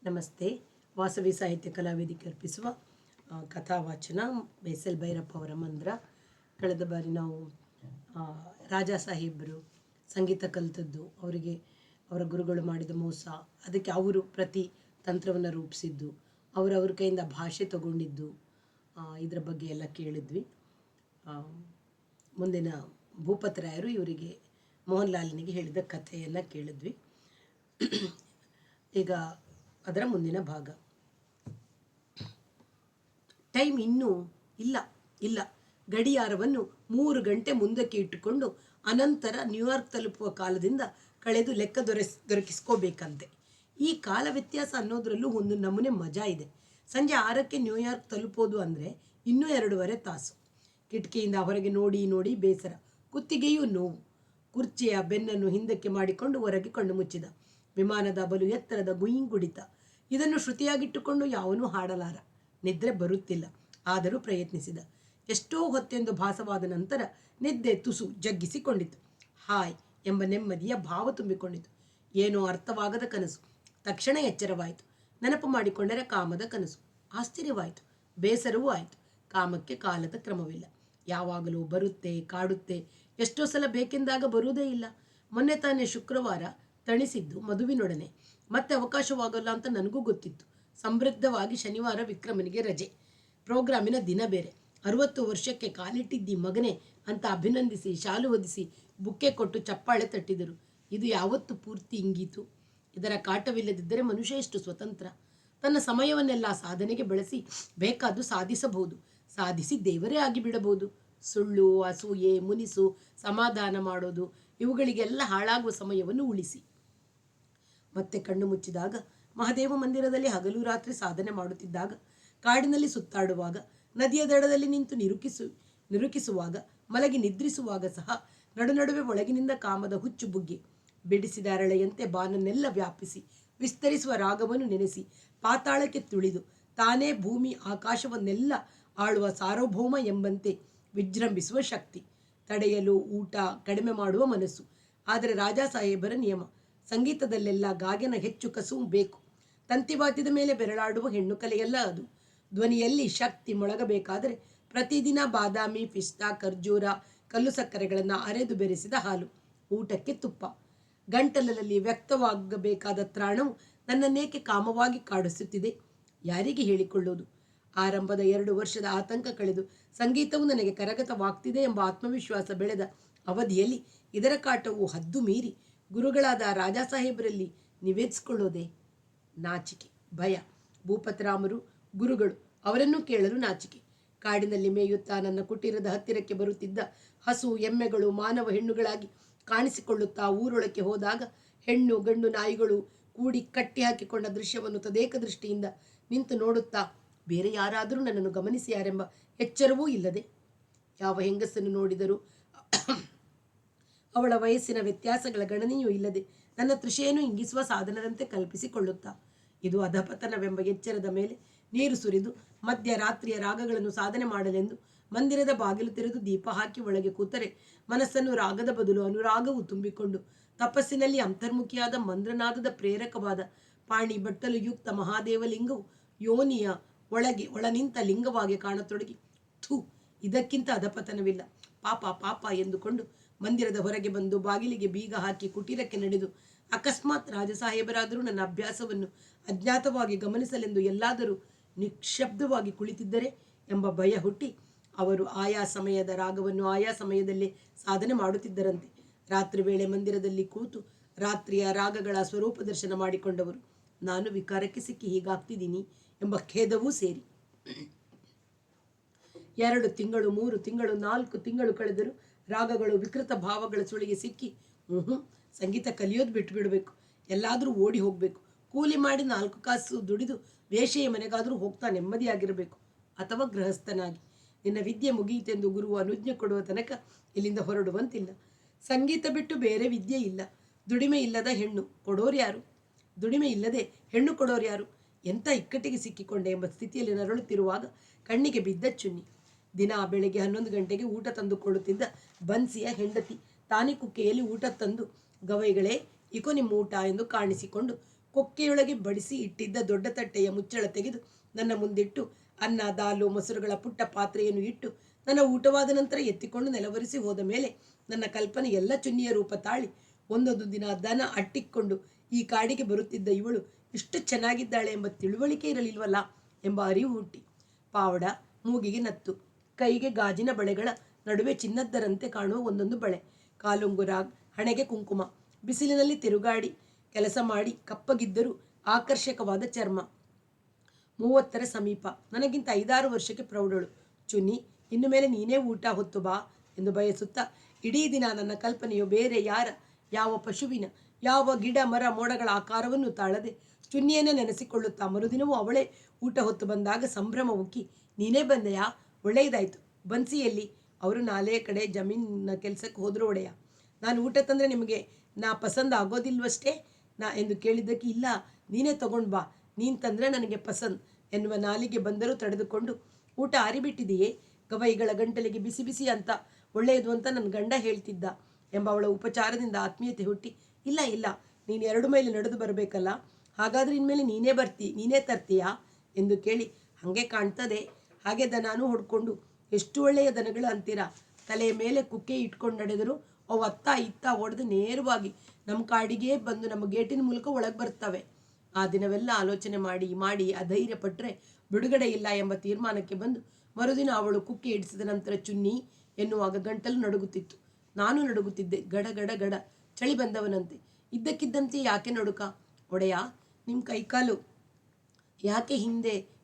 ನಮಸ್ತೆ. ವಾಸವಿ ಸಾಹಿತ್ಯ ಕಲಾವೇದಿಕೆ ಅರ್ಪಿಸುವ ಕಥಾವಾಚನ ಬೇಸಲ್ ಭೈರಪ್ಪ ಅವರ ಮಂದ್ರ. ಕಳೆದ ಬಾರಿ ನಾವು ರಾಜಾ ಸಾಹೇಬರು ಸಂಗೀತ ಕಲಿತದ್ದು, ಅವರಿಗೆ ಅವರ ಗುರುಗಳು ಮಾಡಿದ ಮೋಸ, ಅದಕ್ಕೆ ಅವರು ಪ್ರತಿ ತಂತ್ರವನ್ನು ರೂಪಿಸಿದ್ದು, ಅವರವ್ರ ಕೈಯಿಂದ ಭಾಷೆ ತಗೊಂಡಿದ್ದು, ಇದರ ಬಗ್ಗೆ ಎಲ್ಲ ಕೇಳಿದ್ವಿ. ಮುಂದಿನ ಭೂಪತರಾಯರು ಇವರಿಗೆ ಮೋಹನ್ ಲಾಲ್ನಿಗೆ ಹೇಳಿದ ಕಥೆಯನ್ನು ಕೇಳಿದ್ವಿ. ಈಗ ಅದರ ಮುಂದಿನ ಭಾಗ. ಟೈಮ್ ಇನ್ನೂ ಇಲ್ಲ. ಗಡಿಯಾರವನ್ನು 3 ಗಂಟೆ ಮುಂದಕ್ಕೆ ಇಟ್ಟುಕೊಂಡು ಅನಂತರ ನ್ಯೂಯಾರ್ಕ್ ತಲುಪುವ ಕಾಲದಿಂದ ಕಳೆದು ಲೆಕ್ಕ ದೊರಕಿಸ್ಕೋಬೇಕಂತೆ. ಈ ಕಾಲ ವ್ಯತ್ಯಾಸ ಅನ್ನೋದ್ರಲ್ಲೂ ಒಂದು ನಮೂನೆ ಮಜಾ ಇದೆ. ಸಂಜೆ 6ಕ್ಕೆ ನ್ಯೂಯಾರ್ಕ್ ತಲುಪೋದು ಅಂದರೆ ಇನ್ನೂ 2.5 ತಾಸು. ಕಿಟಕಿಯಿಂದ ಹೊರಗೆ ನೋಡಿ ಬೇಸರ, ಕುತ್ತಿಗೆಯೂ ನೋವು. ಕುರ್ಚಿಯ ಬೆನ್ನನ್ನು ಹಿಂದಕ್ಕೆ ಮಾಡಿಕೊಂಡು ಹೊರಗೆ ಕಣ್ಣು ಮುಚ್ಚಿದ. ವಿಮಾನದ ಬಲು ಎತ್ತರದ ಗುಯಿಂಗುಡಿತ. ಇದನ್ನು ಶ್ರುತಿಯಾಗಿಟ್ಟುಕೊಂಡು ಯಾವನೂ ಹಾಡಲಾರ. ನಿದ್ರೆ ಬರುತ್ತಿಲ್ಲ, ಆದರೂ ಪ್ರಯತ್ನಿಸಿದ. ಎಷ್ಟೋ ಹೊತ್ತೆಂದು ಭಾಸವಾದ ನಂತರ ನಿದ್ದೆ ತುಸು ಜಗ್ಗಿಸಿಕೊಂಡಿತು. ಹಾಯ್ ಎಂಬ ನೆಮ್ಮದಿಯ ಭಾವ ತುಂಬಿಕೊಂಡಿತು. ಏನೋ ಅರ್ಥವಾಗದ ಕನಸು. ತಕ್ಷಣ ಎಚ್ಚರವಾಯಿತು. ನೆನಪು ಮಾಡಿಕೊಂಡರೆ ಕಾಮದ ಕನಸು. ಆಶ್ಚರ್ಯವಾಯಿತು, ಬೇಸರವೂ ಆಯಿತು. ಕಾಮಕ್ಕೆ ಕಾಲದ ಕ್ರಮವಿಲ್ಲ. ಯಾವಾಗಲೂ ಬರುತ್ತೆ, ಕಾಡುತ್ತೆ. ಎಷ್ಟೋ ಸಲ ಬೇಕೆಂದಾಗ ಬರುವುದೇ ಇಲ್ಲ. ಮೊನ್ನೆ ತಾನೇ ಶುಕ್ರವಾರ ತಣಿಸಿದ್ದು ಮಧುವಿನೊಡನೆ. ಮತ್ತೆ ಅವಕಾಶವಾಗಲ್ಲ ಅಂತ ನನಗೂ ಗೊತ್ತಿತ್ತು. ಸಮೃದ್ಧವಾಗಿ ಶನಿವಾರ ವಿಕ್ರಮನಿಗೆ ರಜೆ. ಪ್ರೋಗ್ರಾಮಿನ ದಿನ ಬೇರೆ. 60 ವರ್ಷಕ್ಕೆ ಕಾಲಿಟ್ಟಿದ್ದಿ ಮಗನೇ ಅಂತ ಅಭಿನಂದಿಸಿ, ಶಾಲು ಹೊದಿಸಿ, ಬುಕ್ಕೆ ಕೊಟ್ಟು ಚಪ್ಪಾಳೆ ತಟ್ಟಿದರು. ಇದು ಯಾವತ್ತು ಪೂರ್ತಿ ಇಂಗೀತು. ಇದರ ಕಾಟವಿಲ್ಲದಿದ್ದರೆ ಮನುಷ್ಯ ಎಷ್ಟು ಸ್ವತಂತ್ರ. ತನ್ನ ಸಮಯವನ್ನೆಲ್ಲ ಸಾಧನೆಗೆ ಬಳಸಿ ಬೇಕಾದ್ದು ಸಾಧಿಸಬಹುದು. ಸಾಧಿಸಿ ದೇವರೇ ಆಗಿಬಿಡಬಹುದು. ಸುಳ್ಳು, ಅಸೂಯೆ, ಮುನಿಸು, ಸಮಾಧಾನ ಮಾಡೋದು, ಇವುಗಳಿಗೆಲ್ಲ ಹಾಳಾಗುವ ಸಮಯವನ್ನು ಉಳಿಸಿ. ಮತ್ತೆ ಕಣ್ಣು ಮುಚ್ಚಿದಾಗ ಮಹಾದೇವ ಮಂದಿರದಲ್ಲಿ ಹಗಲು ರಾತ್ರಿ ಸಾಧನೆ ಮಾಡುತ್ತಿದ್ದಾಗ, ಕಾಡಿನಲ್ಲಿ ಸುತ್ತಾಡುವಾಗ, ನದಿಯ ದಡದಲ್ಲಿ ನಿಂತು ನಿರುಕಿಸುವಾಗ, ಮಲಗಿ ನಿದ್ರಿಸುವಾಗ ಸಹ ನಡುವೆ ಒಳಗಿನಿಂದ ಕಾಮದ ಹುಚ್ಚು ಬುಗ್ಗೆ ಬಿಡಿಸಿದ ಅರಳೆಯಂತೆ ಬಾನನ್ನೆಲ್ಲ ವ್ಯಾಪಿಸಿ ವಿಸ್ತರಿಸುವ ರಾಗವನ್ನು ನೆನೆಸಿ ಪಾತಾಳಕ್ಕೆ ತುಳಿದು ತಾನೇ ಭೂಮಿ ಆಕಾಶವನ್ನೆಲ್ಲ ಆಳುವ ಸಾರ್ವಭೌಮ ಎಂಬಂತೆ ವಿಜೃಂಭಿಸುವ ಶಕ್ತಿ. ತಡೆಯಲು ಊಟ, ಕಡಿಮೆ ಮಾಡುವ ಮನಸ್ಸು. ಆದರೆ ರಾಜಾ ಸಾಹೇಬರ ನಿಯಮ. ಸಂಗೀತದಲ್ಲೆಲ್ಲ ಗಾಯನ ಹೆಚ್ಚು ಕಸುವು ಬೇಕು. ತಂತಿವಾದ್ಯದ ಮೇಲೆ ಬೆರಳಾಡುವ ಹೆಣ್ಣು ಕಲೆಯಲ್ಲ ಅದು. ಧ್ವನಿಯಲ್ಲಿ ಶಕ್ತಿ ಮೊಳಗಬೇಕಾದರೆ ಪ್ರತಿದಿನ ಬಾದಾಮಿ, ಪಿಸ್ತಾ, ಖರ್ಜೂರ, ಕಲ್ಲು ಸಕ್ಕರೆಗಳನ್ನು ಅರೆದು ಬೆರೆಸಿದ ಹಾಲು, ಊಟಕ್ಕೆ ತುಪ್ಪ. ಗಂಟಲಲ್ಲಿ ವ್ಯಕ್ತವಾಗಬೇಕಾದ ತ್ರಾಣವು ನನ್ನನ್ನೇಕೆ ಕಾಮವಾಗಿ ಕಾಡಿಸುತ್ತಿದೆ, ಯಾರಿಗೆ ಹೇಳಿಕೊಳ್ಳೋದು? ಆರಂಭದ 2 ವರ್ಷದ ಆತಂಕ ಕಳೆದು ಸಂಗೀತವು ನನಗೆ ಕರಗತವಾಗ್ತಿದೆ ಎಂಬ ಆತ್ಮವಿಶ್ವಾಸ ಬೆಳೆದ ಅವಧಿಯಲ್ಲಿ ಇದರ ಕಾಟವು ಹದ್ದು ಮೀರಿ ಗುರುಗಳಾದ ರಾಜಾ ಸಾಹೇಬರಲ್ಲಿ ನಿವೇದಿಸಿಕೊಳ್ಳೋದೆ ನಾಚಿಕೆ, ಭಯ. ಭೂಪತರಾಮರು ಗುರುಗಳು, ಅವರನ್ನು ಕೇಳಲು ನಾಚಿಕೆ. ಕಾಡಿನಲ್ಲಿ ಮೇಯುತ್ತಾ ನನ್ನ ಕುಟೀರದ ಹತ್ತಿರಕ್ಕೆ ಬರುತ್ತಿದ್ದ ಹಸು ಎಮ್ಮೆಗಳು ಮಾನವ ಹೆಣ್ಣುಗಳಾಗಿ ಕಾಣಿಸಿಕೊಳ್ಳುತ್ತಾ ಊರೊಳಕ್ಕೆ ಹೋದಾಗ ಹೆಣ್ಣು ಗಂಡು ನಾಯಿಗಳು ಕೂಡಿ ಕಟ್ಟಿ ಹಾಕಿಕೊಂಡ ದೃಶ್ಯವನ್ನು ತದೇಕ ದೃಷ್ಟಿಯಿಂದ ನಿಂತು ನೋಡುತ್ತಾ ಬೇರೆ ಯಾರಾದರೂ ನನ್ನನ್ನು ಗಮನಿಸಿಯಾರೆಂಬ ಎಚ್ಚರವೂ ಇಲ್ಲದೆ, ಯಾವ ಹೆಂಗಸನ್ನು ನೋಡಿದರೂ ಅವಳ ವಯಸ್ಸಿನ ವ್ಯತ್ಯಾಸಗಳ ಗಣನೆಯೂ ಇಲ್ಲದೆ ನನ್ನ ತೃಷೆಯನ್ನು ಇಂಗಿಸುವ ಸಾಧನದಂತೆ ಕಲ್ಪಿಸಿಕೊಳ್ಳುತ್ತಾ, ಇದು ಅಧಪತನವೆಂಬ ಎಚ್ಚರದ ಮೇಲೆ ನೀರು ಸುರಿದು ಮಧ್ಯರಾತ್ರಿಯ ರಾಗಗಳನ್ನು ಸಾಧನೆ ಮಾಡಲೆಂದು ಮಂದಿರದ ಬಾಗಿಲು ತೆರೆದು ದೀಪ ಹಾಕಿ ಒಳಗೆ ಕೂತರೆ ಮನಸ್ಸನ್ನು ರಾಗದ ಬದಲು ಅನುರಾಗವು ತುಂಬಿಕೊಂಡು ತಪಸ್ಸಿನಲ್ಲಿ ಅಂತರ್ಮುಖಿಯಾದ ಮಂದ್ರನಾದದ ಪ್ರೇರಕವಾದ ಪಾಣಿ ಬಟ್ಟಲು ಯುಕ್ತ ಮಹಾದೇವಲಿಂಗವು ಯೋನಿಯ ಒಳ ನಿಂತ ಲಿಂಗವಾಗಿ ಕಾಣತೊಡಗಿ, ಥೂ, ಇದಕ್ಕಿಂತ ಅಧಪತನವಿಲ್ಲ, ಪಾಪ ಎಂದುಕೊಂಡು ಮಂದಿರದ ಹೊರಗೆ ಬಂದು ಬಾಗಿಲಿಗೆ ಬೀಗ ಹಾಕಿ ಕುಟೀರಕ್ಕೆ ನಡೆದು ಅಕಸ್ಮಾತ್ ರಾಜಸಾಹೇಬರಾದರೂ ನನ್ನ ಅಭ್ಯಾಸವನ್ನು ಅಜ್ಞಾತವಾಗಿ ಗಮನಿಸಲೆಂದು ಎಲ್ಲಾದರೂ ನಿಶ್ಶಬ್ದವಾಗಿ ಕುಳಿತಿದ್ದರೆ ಎಂಬ ಭಯ ಹುಟ್ಟಿ ಅವರು ಆಯಾ ಸಮಯದ ರಾಗವನ್ನು ಆಯಾ ಸಮಯದಲ್ಲೇ ಸಾಧನೆ ಮಾಡುತ್ತಿದ್ದರಂತೆ. ರಾತ್ರಿ ವೇಳೆ ಮಂದಿರದಲ್ಲಿ ಕೂತು ರಾತ್ರಿಯ ರಾಗಗಳ ಸ್ವರೂಪ ದರ್ಶನ ಮಾಡಿಕೊಂಡವರು. ನಾನು ವಿಕಾರಕ್ಕೆ ಸಿಕ್ಕಿ ಹೀಗಾಗ್ತಿದ್ದೀನಿ ಎಂಬ ಖೇದವೂ ಸೇರಿ 2 ತಿಂಗಳು, 3 ತಿಂಗಳು, 4 ತಿಂಗಳು ಕಳೆದರೂ ರಾಗಗಳು ವಿಕೃತ ಭಾವಗಳ ಸುಳಿಗೆ ಸಿಕ್ಕಿ ಸಂಗೀತ ಕಲಿಯೋದು ಬಿಟ್ಟು ಬಿಡಬೇಕು, ಎಲ್ಲಾದರೂ ಓಡಿ ಹೋಗಬೇಕು, ಕೂಲಿ ಮಾಡಿ 4 ಕಾಸು ದುಡಿದು ವೇಷೆಯ ಮನೆಗಾದರೂ ಹೋಗ್ತಾ ನೆಮ್ಮದಿಯಾಗಿರಬೇಕು, ಅಥವಾ ಗೃಹಸ್ಥನಾಗಿ. ನಿನ್ನ ವಿದ್ಯೆ ಮುಗಿಯಿತೆಂದು ಗುರುವ ಅನುಜ್ಞೆ ಕೊಡುವ ತನಕ ಇಲ್ಲಿಂದ ಹೊರಡುವಂತಿಲ್ಲ. ಸಂಗೀತ ಬಿಟ್ಟು ಬೇರೆ ವಿದ್ಯೆ ಇಲ್ಲ. ದುಡಿಮೆ ಇಲ್ಲದ ಹೆಣ್ಣು ಕೊಡೋರು ಯಾರು? ದುಡಿಮೆ ಇಲ್ಲದೆ ಹೆಣ್ಣು ಕೊಡೋರು ಯಾರು? ಎಂಥ ಇಕ್ಕಟ್ಟಿಗೆ ಸಿಕ್ಕಿಕೊಂಡೆ ಎಂಬ ಸ್ಥಿತಿಯಲ್ಲಿ ನರಳುತ್ತಿರುವಾಗ ಕಣ್ಣಿಗೆ ಬಿದ್ದ ಚುನ್ನಿ. ದಿನ ಬೆಳಗ್ಗೆ 11 ಗಂಟೆಗೆ ಊಟ ತಂದುಕೊಳ್ಳುತ್ತಿದ್ದ ಬನ್ಸಿಯ ಹೆಂಡತಿ ತಾನಿ ಕುಕ್ಕೆಯಲ್ಲಿ ಊಟ ತಂದು, ಗವೈಗಳೇ, ಇಕೋ ನಿಮ್ಮ ಊಟ ಎಂದು ಕಾಣಿಸಿಕೊಂಡು ಕೊಕ್ಕೆಯೊಳಗೆ ಬಡಿಸಿ ಇಟ್ಟಿದ್ದ ದೊಡ್ಡ ತಟ್ಟೆಯ ಮುಚ್ಚಳ ತೆಗೆದು ನನ್ನ ಮುಂದಿಟ್ಟು ಅನ್ನ ದಾಲು ಮೊಸರುಗಳ ಪುಟ್ಟ ಪಾತ್ರೆಯನ್ನು ಇಟ್ಟು ನನ್ನ ಊಟವಾದ ನಂತರ ಎತ್ತಿಕೊಂಡು ನೆಲವರಿಸಿ ಹೋದ ಮೇಲೆ ನನ್ನ ಕಲ್ಪನೆ ಎಲ್ಲ ಚುನ್ನಿಯ ರೂಪ ತಾಳಿ ಒಂದೊಂದು ದಿನ ದನ ಅಟ್ಟಿಕೊಂಡು ಈ ಕಾಡಿಗೆ ಬರುತ್ತಿದ್ದ ಇವಳು ಇಷ್ಟು ಚೆನ್ನಾಗಿದ್ದಾಳೆ ಎಂಬ ತಿಳುವಳಿಕೆ ಇರಲಿಲ್ವಲ್ಲ ಎಂಬ ಅರಿವು ಹುಟ್ಟಿ ಪಾವಡ ಮೂಗಿಗೆ ನತ್ತು, ಕೈಗೆ ಗಾಜಿನ ಬಳೆಗಳ ನಡುವೆ ಚಿನ್ನದ್ದರಂತೆ ಕಾಣುವ ಒಂದೊಂದು ಬಳೆ, ಕಾಲುಂಗುರ, ಹಣೆಗೆ ಕುಂಕುಮ, ಬಿಸಿಲಿನಲ್ಲಿ ತಿರುಗಾಡಿ ಕೆಲಸ ಮಾಡಿ ಕಪ್ಪಗಿದ್ದರೂ ಆಕರ್ಷಕವಾದ ಚರ್ಮ, 30ರ ಸಮೀಪ, ನನಗಿಂತ 5-6 ವರ್ಷಕ್ಕೆ ಪ್ರೌಢಳು. ಚುನ್ನಿ, ಇನ್ನು ಮೇಲೆ ನೀನೇ ಊಟ ಹೊತ್ತು ಬಾ ಎಂದು ಬಯಸುತ್ತಾ ಇಡೀ ದಿನ ನನ್ನ ಕಲ್ಪನೆಯು ಬೇರೆ ಯಾವ ಪಶುವಿನ, ಯಾವ ಗಿಡ ಮರ ಮೋಡಗಳ ಆಕಾರವನ್ನು ತಾಳದೆ ಚುನ್ನಿಯನ್ನೇ ನೆನೆಸಿಕೊಳ್ಳುತ್ತಾ ಮರುದಿನವೂ ಅವಳೇ ಊಟ ಹೊತ್ತು ಬಂದಾಗ ಸಂಭ್ರಮ ಉಕ್ಕಿ, ನೀನೇ ಬಂದೆಯಾ, ಒಳ್ಳೆಯದಾಯಿತು, ಬನ್ಸಿಯಲ್ಲಿ ಅವರು ನಾಲೆ ಕಡೆ ಜಮೀನಿನ ಕೆಲಸಕ್ಕೆ ಹೋದರೂ ಒಡೆಯ, ನಾನು ಊಟ ತಂದರೆ ನಿಮಗೆ ನಾ ಪಸಂದ್ ಆಗೋದಿಲ್ವಷ್ಟೇ ಎಂದು ಕೇಳಿದ್ದಕ್ಕೆ, ಇಲ್ಲ ನೀನೇ ತಗೊಂಡು ಬಾ, ನೀನು ತಂದರೆ ನನಗೆ ಪಸಂದ್ ಎನ್ನುವ ನಾಲಿಗೆ ಬಂದರೂ ತಡೆದುಕೊಂಡು, ಊಟ ಆರಿಬಿಟ್ಟಿದೆಯೇ, ಗವೈಗಳ ಗಂಟಲಿಗೆ ಬಿಸಿ ಬಿಸಿ ಅಂತ ಒಳ್ಳೆಯದು ಅಂತ ನನ್ನ ಗಂಡ ಹೇಳ್ತಿದ್ದ ಎಂಬ ಅವಳ ಉಪಚಾರದಿಂದ ಆತ್ಮೀಯತೆ ಹುಟ್ಟಿ, ಇಲ್ಲ ಇಲ್ಲ, ನೀನು 2 ಮೈಲಿ ನಡೆದು ಬರಬೇಕಲ್ಲ, ಹಾಗಾದರೆ ಇನ್ಮೇಲೆ ನೀನೇ ತರ್ತೀಯಾ ಎಂದು ಕೇಳಿ, ಹಾಗೆ ಕಾಣ್ತದೆ, ಹಾಗೆ ದನಾನು ಹೊಡ್ಕೊಂಡು, ಎಷ್ಟು ಒಳ್ಳೆಯ ದನಗಳು ಅಂತೀರಾ, ತಲೆಯ ಮೇಲೆ ಕುಕ್ಕೆ ಇಟ್ಕೊಂಡು ನಡೆದರೂ ಅವು ಅತ್ತ ಇತ್ತ ಹೊಡೆದು ನೇರವಾಗಿ ನಮ್ಮ ಕಾಡಿಗೆ ಬಂದು ನಮ್ಮ ಗೇಟಿನ ಮೂಲಕ ಒಳಗೆ ಬರ್ತವೆ. ಆ ದಿನವೆಲ್ಲ ಆಲೋಚನೆ ಮಾಡಿ ಅಧೈರ್ಯ ಪಟ್ಟರೆ ಬಿಡುಗಡೆ ಇಲ್ಲ ಎಂಬ ತೀರ್ಮಾನಕ್ಕೆ ಬಂದು ಮರುದಿನ ಅವಳು ಕುಕ್ಕೆ ಇಡಿಸಿದ ನಂತರ ಚುನ್ನಿ ಎನ್ನುವಾಗ ಗಂಟಲು ನಡುಗುತ್ತಿತ್ತು. ನಾನು ನಡುಗುತ್ತಿದ್ದೆ, ಗಡ ಗಡ ಗಡ, ಚಳಿ ಬಂದವನಂತೆ. ಇದ್ದಕ್ಕಿದ್ದಂತೆ ಯಾಕೆ ನಡುಕ, ಒಡೆಯ ನಿಮ್ಮ ಕೈಕಾಲು ಯಾಕೆ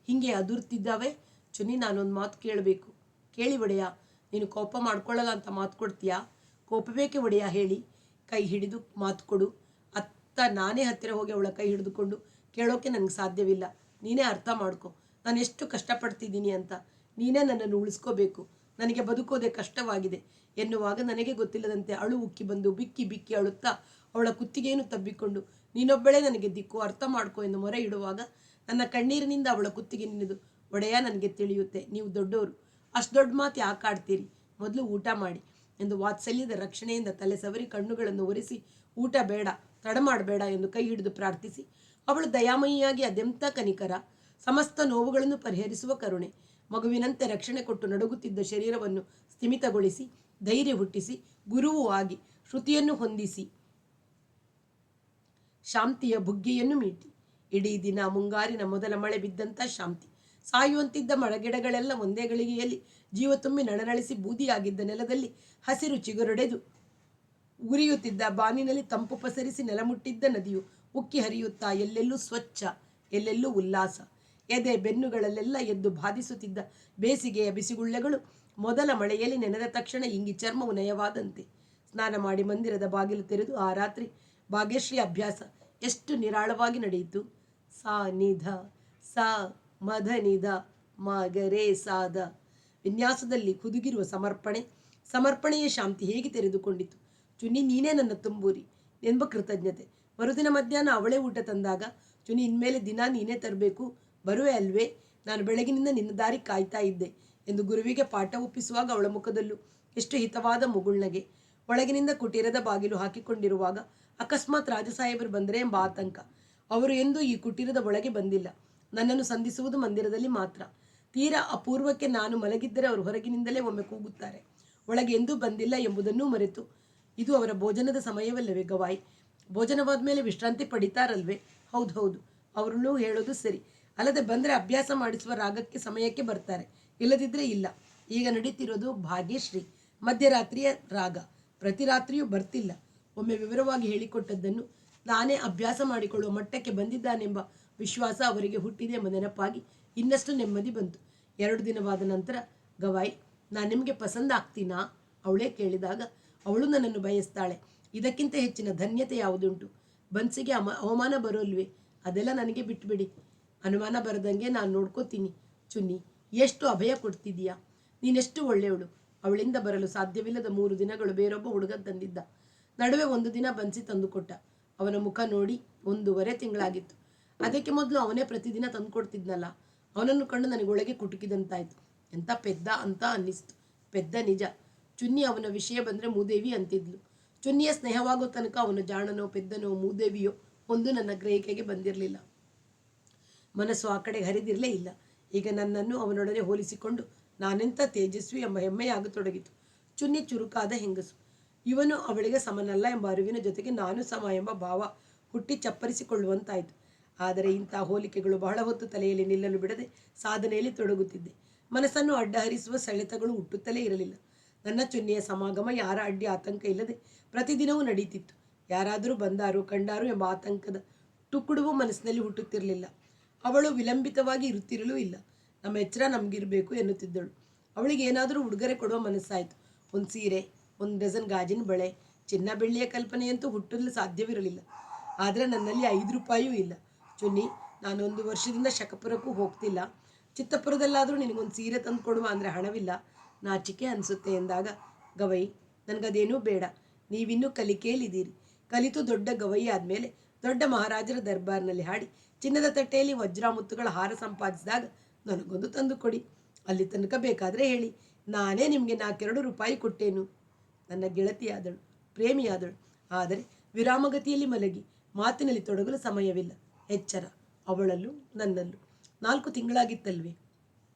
ಹಿಂಗೆ ಅದುರ್ತಿದ್ದಾವೆ, ಚುನ್ನಿ ನಾನೊಂದು ಮಾತು ಕೇಳಬೇಕು, ಕೇಳಿ ಒಡೆಯ, ನೀನು ಕೋಪ ಮಾಡ್ಕೊಳ್ಳಲ್ಲ ಅಂತ ಮಾತು ಕೊಡ್ತೀಯಾ, ಕೋಪ ಬೇಕೆ ಒಡೆಯ, ಹೇಳಿ, ಕೈ ಹಿಡಿದು ಮಾತು ಕೊಡು. ಅತ್ತ ನಾನೇ ಹತ್ತಿರ ಹೋಗಿ ಅವಳ ಕೈ ಹಿಡಿದುಕೊಂಡು, ಕೇಳೋಕೆ ನನಗೆ ಸಾಧ್ಯವಿಲ್ಲ, ನೀನೇ ಅರ್ಥ ಮಾಡ್ಕೊ, ನಾನು ಎಷ್ಟು ಕಷ್ಟಪಡ್ತಿದ್ದೀನಿ ಅಂತ, ನೀನೇ ನನ್ನನ್ನು ಉಳಿಸ್ಕೋಬೇಕು, ನನಗೆ ಬದುಕೋದೆ ಕಷ್ಟವಾಗಿದೆ ಎನ್ನುವಾಗ ನನಗೆ ಗೊತ್ತಿಲ್ಲದಂತೆ ಅಳು ಉಕ್ಕಿ ಬಂದು ಬಿಕ್ಕಿ ಬಿಕ್ಕಿ ಅಳುತ್ತಾ ಅವಳ ಕುತ್ತಿಗೆಯನ್ನು ತಬ್ಬಿಕೊಂಡು, ನೀನೊಬ್ಬಳೇ ನನಗೆ ದಿಕ್ಕು, ಅರ್ಥ ಮಾಡ್ಕೊ ಎಂದು ಮೊರೆ ಇಡುವಾಗ ನನ್ನ ಕಣ್ಣೀರಿನಿಂದ ಅವಳ ಕುತ್ತಿಗೆ ನಿನ್ನದು, ಒಡೆಯ ನನಗೆ ತಿಳಿಯುತ್ತೆ, ನೀವು ದೊಡ್ಡವರು, ಅಷ್ಟು ದೊಡ್ಡ ಮಾತು ಯಾಕೆ ಆಡ್ತೀರಿ, ಮೊದಲು ಊಟ ಮಾಡಿ ಎಂದು ವಾತ್ಸಲ್ಯದ ರಕ್ಷಣೆಯಿಂದ ತಲೆ ಸವರಿ ಕಣ್ಣುಗಳನ್ನು ಒರೆಸಿ, ಊಟ ಬೇಡ, ತಡ ಮಾಡಬೇಡ ಎಂದು ಕೈ ಹಿಡಿದು ಪ್ರಾರ್ಥಿಸಿ, ಅವಳು ದಯಾಮಯಿಯಾಗಿ ಅದೆಂಥ ಕನಿಕರ, ಸಮಸ್ತ ನೋವುಗಳನ್ನು ಪರಿಹರಿಸುವ ಕರುಣೆ, ಮಗುವಿನಂತೆ ರಕ್ಷಣೆ ಕೊಟ್ಟು ನಡುಗುತ್ತಿದ್ದ ಶರೀರವನ್ನು ಸ್ಥಿಮಿತಗೊಳಿಸಿ ಧೈರ್ಯ ಹುಟ್ಟಿಸಿ ಗುರುವೂ ಆಗಿ ಶ್ರುತಿಯನ್ನು ಹೊಂದಿಸಿ ಶಾಂತಿಯ ಬುಗ್ಗೆಯನ್ನು ಮೀಟಿ, ಇಡೀ ದಿನ ಮುಂಗಾರಿನ ಮೊದಲ ಮಳೆ ಬಿದ್ದಂಥ ಶಾಂತಿ, ಸಾಯುವಂತಿದ್ದ ಮರಗಿಡಗಳೆಲ್ಲ ಒಂದೇ ಗಳಿಗೆಯಲ್ಲಿ ಜೀವ ತುಂಬಿ ನಳನಳಿಸಿ ಬೂದಿಯಾಗಿದ್ದ ನೆಲದಲ್ಲಿ ಹಸಿರು ಚಿಗುರೊಡೆದು ಉರಿಯುತ್ತಿದ್ದ ಬಾನಿನಲ್ಲಿ ತಂಪು ಪಸರಿಸಿ ನೆಲಮುಟ್ಟಿದ್ದ ನದಿಯು ಉಕ್ಕಿ ಹರಿಯುತ್ತಾ ಎಲ್ಲೆಲ್ಲೂ ಸ್ವಚ್ಛ, ಎಲ್ಲೆಲ್ಲೂ ಉಲ್ಲಾಸ, ಎದೆ ಬೆನ್ನುಗಳಲ್ಲೆಲ್ಲ ಎದ್ದು ಬಾಧಿಸುತ್ತಿದ್ದ ಬೇಸಿಗೆಯ ಬಿಸಿಗುಳ್ಳೆಗಳು ಮೊದಲ ಮಳೆಯಲ್ಲಿ ನೆನೆದ ತಕ್ಷಣ ಇಂಗಿ ಚರ್ಮವು ನಯವಾದಂತೆ. ಸ್ನಾನ ಮಾಡಿ ಮಂದಿರದ ಬಾಗಿಲು ತೆರೆದು ಆ ರಾತ್ರಿ ಭಾಗ್ಯಶ್ರೀ ಅಭ್ಯಾಸ ಎಷ್ಟು ನಿರಾಳವಾಗಿ ನಡೆಯಿತು. ಸಾ ನಿಧ ಸಾ ಮಧ ನಿಧ ಮಗರೇ ಸಾದ ವಿನ್ಯಾಸದಲ್ಲಿ ಹುದುಗಿರುವ ಸಮರ್ಪಣೆಯ ಶಾಂತಿ ಹೇಗೆ ತೆರೆದುಕೊಂಡಿತು. ಚುನಿ, ನೀನೇ ನನ್ನ ತುಂಬೂರಿ ಎಂಬ ಕೃತಜ್ಞತೆ. ಮರುದಿನ ಮಧ್ಯಾಹ್ನ ಅವಳೇ ಊಟ ತಂದಾಗ, ಚುನಿ, ಇನ್ಮೇಲೆ ದಿನ ನೀನೇ ತರಬೇಕು, ಬರುವೆ ಅಲ್ವೇ, ನಾನು ಬೆಳಗಿನಿಂದ ನಿನ್ನ ದಾರಿ ಕಾಯ್ತಾ ಇದ್ದೆ ಎಂದು ಗುರುವಿಗೆ ಪಾಠ ಒಪ್ಪಿಸುವಾಗ ಅವಳ ಮುಖದಲ್ಲೂ ಎಷ್ಟು ಹಿತವಾದ ಮುಗುಳ್ನಗೆ. ಒಳಗಿನಿಂದ ಕುಟೀರದ ಬಾಗಿಲು ಹಾಕಿಕೊಂಡಿರುವಾಗ ಅಕಸ್ಮಾತ್ ರಾಜಸಾಹೇಬರು ಬಂದರೆ ಎಂಬ ಆತಂಕ. ಅವರು ಎಂದೂ ಈ ಕುಟೀರದ ಒಳಗೆ ಬಂದಿಲ್ಲ, ನನ್ನನ್ನು ಸಂಧಿಸುವುದು ಮಂದಿರದಲ್ಲಿ ಮಾತ್ರ. ತೀರಾ ಅಪೂರ್ವಕ್ಕೆ ನಾನು ಮಲಗಿದ್ದರೆ ಅವರು ಹೊರಗಿನಿಂದಲೇ ಒಮ್ಮೆ ಕೂಗುತ್ತಾರೆ, ಒಳಗೆ ಎಂದೂ ಬಂದಿಲ್ಲ ಎಂಬುದನ್ನೂ ಮರೆತು. ಇದು ಅವರ ಭೋಜನದ ಸಮಯವಲ್ಲವೇ ಗವಾಯ್, ಭೋಜನವಾದ ಮೇಲೆ ವಿಶ್ರಾಂತಿ ಪಡಿತಾರಲ್ವೇ, ಹೌದು ಅವರಲ್ಲೂ ಹೇಳೋದು ಸರಿ, ಅಲ್ಲದೆ ಬಂದರೆ ಅಭ್ಯಾಸ ಮಾಡಿಸುವ ರಾಗಕ್ಕೆ ಸಮಯಕ್ಕೆ ಬರ್ತಾರೆ, ಇಲ್ಲದಿದ್ದರೆ ಇಲ್ಲ. ಈಗ ನಡೀತಿರೋದು ಭಾಗ್ಯಶ್ರೀ ಮಧ್ಯರಾತ್ರಿಯ ರಾಗ, ಪ್ರತಿ ರಾತ್ರಿಯೂ ಬರ್ತಿಲ್ಲ. ಒಮ್ಮೆ ವಿವರವಾಗಿ ಹೇಳಿಕೊಟ್ಟದ್ದನ್ನು ನಾನೇ ಅಭ್ಯಾಸ ಮಾಡಿಕೊಳ್ಳುವ ಮಟ್ಟಕ್ಕೆ ಬಂದಿದ್ದಾನೆಂಬ ವಿಶ್ವಾಸ ಅವರಿಗೆ ಹುಟ್ಟಿದೆ ಎಂಬ ನೆನಪಾಗಿ ಇನ್ನಷ್ಟು ನೆಮ್ಮದಿ ಬಂತು. 2 ದಿನವಾದ ನಂತರ, ಗವಾಯ್, ನಾನು ನಿಮಗೆ ಪಸಂದ್ ಆಗ್ತೀನಾ ಅವಳೇ ಕೇಳಿದಾಗ, ಅವಳು ನನ್ನನ್ನು ಬಯಸ್ತಾಳೆ, ಇದಕ್ಕಿಂತ ಹೆಚ್ಚಿನ ಧನ್ಯತೆ ಯಾವುದುಂಟು. ಬನ್ಸಿಗೆ ಅವಮಾನ ಬರೋಲ್ವೇ, ಅದೆಲ್ಲ ನನಗೆ ಬಿಟ್ಟುಬಿಡಿ, ಅನುಮಾನ ಬರದಂಗೆ ನಾನು ನೋಡ್ಕೋತೀನಿ. ಚುನ್ನಿ, ಎಷ್ಟು ಅಭಯ ಕೊಡ್ತಿದ್ದೀಯಾ, ನೀನೆಷ್ಟು ಒಳ್ಳೆಯವಳು. ಅವಳಿಂದ ಬರಲು ಸಾಧ್ಯವಿಲ್ಲದ 3 ದಿನಗಳು ಬೇರೊಬ್ಬ ಹುಡುಗ ತಂದಿದ್ದ. ನಡುವೆ 1 ದಿನ ಬನ್ಸಿ ತಂದುಕೊಟ್ಟ. ಅವನ ಮುಖ ನೋಡಿ 1.5 ತಿಂಗಳಾಗಿತ್ತು. ಅದಕ್ಕೆ ಮೊದಲು ಅವನೇ ಪ್ರತಿದಿನ ತಂದುಕೊಡ್ತಿದ್ನಲ್ಲ, ಅವನನ್ನು ಕಂಡು ನನಗೊಳಗೆ ಕುಟುಕಿದಂತಾಯಿತು. ಎಂಥ ಪೆದ್ದ ಅಂತ ಅನ್ನಿಸ್ತು. ಪೆದ್ದ ನಿಜ. ಚುನ್ನಿ ಅವನ ವಿಷಯ ಬಂದರೆ ಮೂದೇವಿ ಅಂತಿದ್ಲು. ಚುನ್ನಿಯ ಸ್ನೇಹವಾಗೋ ತನಕ ಅವನು ಜಾಣನೋ ಪೆದ್ದನೋ ಮೂದೇವಿಯೋ ಒಂದು ನನ್ನ ಗ್ರಹಿಕೆಗೆ ಬಂದಿರಲಿಲ್ಲ. ಮನಸ್ಸು ಆ ಕಡೆ ಹರಿದಿರಲೇ ಇಲ್ಲ. ಈಗ ನನ್ನನ್ನು ಅವನೊಡನೆ ಹೋಲಿಸಿಕೊಂಡು ನಾನೆಂಥ ತೇಜಸ್ವಿ ಎಂಬ ಹೆಮ್ಮೆಯಾಗತೊಡಗಿತು. ಚುನ್ನಿ ಚುರುಕಾದ ಹೆಂಗಸು, ಇವನು ಅವಳಿಗೆ ಸಮನಲ್ಲ ಎಂಬ ಅರಿವಿನ ಜೊತೆಗೆ ನಾನು ಸಮ ಎಂಬ ಭಾವ ಹುಟ್ಟಿ ಚಪ್ಪರಿಸಿಕೊಳ್ಳುವಂತಾಯಿತು. ಆದರೆ ಇಂಥ ಹೋಲಿಕೆಗಳು ಬಹಳ ಹೊತ್ತು ತಲೆಯಲ್ಲಿ ನಿಲ್ಲಲು ಬಿಡದೆ ಸಾಧನೆಯಲ್ಲಿ ತೊಡಗುತ್ತಿದ್ದೆ. ಮನಸ್ಸನ್ನು ಅಡ್ಡಹರಿಸುವ ಸೆಳೆತಗಳು ಹುಟ್ಟುತ್ತಲೇ ಇರಲಿಲ್ಲ. ನನ್ನ ಚುನ್ನಿಯ ಸಮಾಗಮ ಯಾರ ಅಡ್ಡಿ ಆತಂಕ ಇಲ್ಲದೆ ಪ್ರತಿದಿನವೂ ನಡೀತಿತ್ತು. ಯಾರಾದರೂ ಬಂದಾರು ಕಂಡಾರು ಎಂಬ ಆತಂಕದ ಟುಕುಡುವು ಮನಸ್ಸಿನಲ್ಲಿ ಹುಟ್ಟುತ್ತಿರಲಿಲ್ಲ. ಅವಳು ವಿಲಂಬಿತವಾಗಿ ಇರುತ್ತಿರಲೂ ಇಲ್ಲ. ನಮ್ಮ ಎಚ್ಚರ ನಮಗಿರಬೇಕು ಎನ್ನುತ್ತಿದ್ದಳು. ಅವಳಿಗೆ ಏನಾದರೂ ಉಡುಗೊರೆ ಕೊಡುವ ಮನಸ್ಸಾಯಿತು. ಒಂದು ಸೀರೆ, ಒಂದು ಡಜನ್ ಗಾಜಿನ ಬಳೆ, ಚಿನ್ನ ಬೆಳ್ಳಿಯ ಕಲ್ಪನೆಯಂತೂ ಹುಟ್ಟಲು ಸಾಧ್ಯವಿರಲಿಲ್ಲ. ಆದರೆ ನನ್ನಲ್ಲಿ 5 ರೂಪಾಯಿಯೂ ಇಲ್ಲ. ಚುನ್ನಿ, ನಾನೊಂದು ವರ್ಷದಿಂದ ಶಕಪುರಕ್ಕೂ ಹೋಗ್ತಿಲ್ಲ. ಚಿತ್ತಪುರದಲ್ಲಾದರೂ ನಿನಗೊಂದು ಸೀರೆ ತಂದು ಕೊಡುವ ಅಂದರೆ ಹಣವಿಲ್ಲ, ನಾಚಿಕೆ ಅನಿಸುತ್ತೆ ಎಂದಾಗ, ಗವೈ, ನನಗದೇನೂ ಬೇಡ. ನೀವಿನ್ನೂ ಕಲಿಕೆಯಲ್ಲಿದ್ದೀರಿ. ಕಲಿತು ದೊಡ್ಡ ಗವೈ ಆದಮೇಲೆ ದೊಡ್ಡ ಮಹಾರಾಜರ ದರ್ಬಾರ್ನಲ್ಲಿ ಹಾಡಿ ಚಿನ್ನದ ತಟ್ಟೆಯಲ್ಲಿ ವಜ್ರಾಮುತ್ತುಗಳ ಹಾರ ಸಂಪಾದಿಸಿದಾಗ ನನಗೊಂದು ತಂದು ಕೊಡಿ. ಅಲ್ಲಿ ತನಕ ಬೇಕಾದರೆ ಹೇಳಿ, ನಾನೇ ನಿಮಗೆ 4 ರೂಪಾಯಿ ಕೊಟ್ಟೇನು. ನನ್ನ ಗೆಳತಿಯಾದಳು, ಪ್ರೇಮಿಯಾದಳು. ಆದರೆ ವಿರಾಮಗತಿಯಲ್ಲಿ ಮಲಗಿ ಮಾತಿನಲ್ಲಿ ತೊಡಗಲು ಸಮಯವಿಲ್ಲ. ಎಚ್ಚರ ಅವಳಲ್ಲೂ ನನ್ನಲ್ಲೂ. 4 ತಿಂಗಳಾಗಿತ್ತಲ್ವೇ.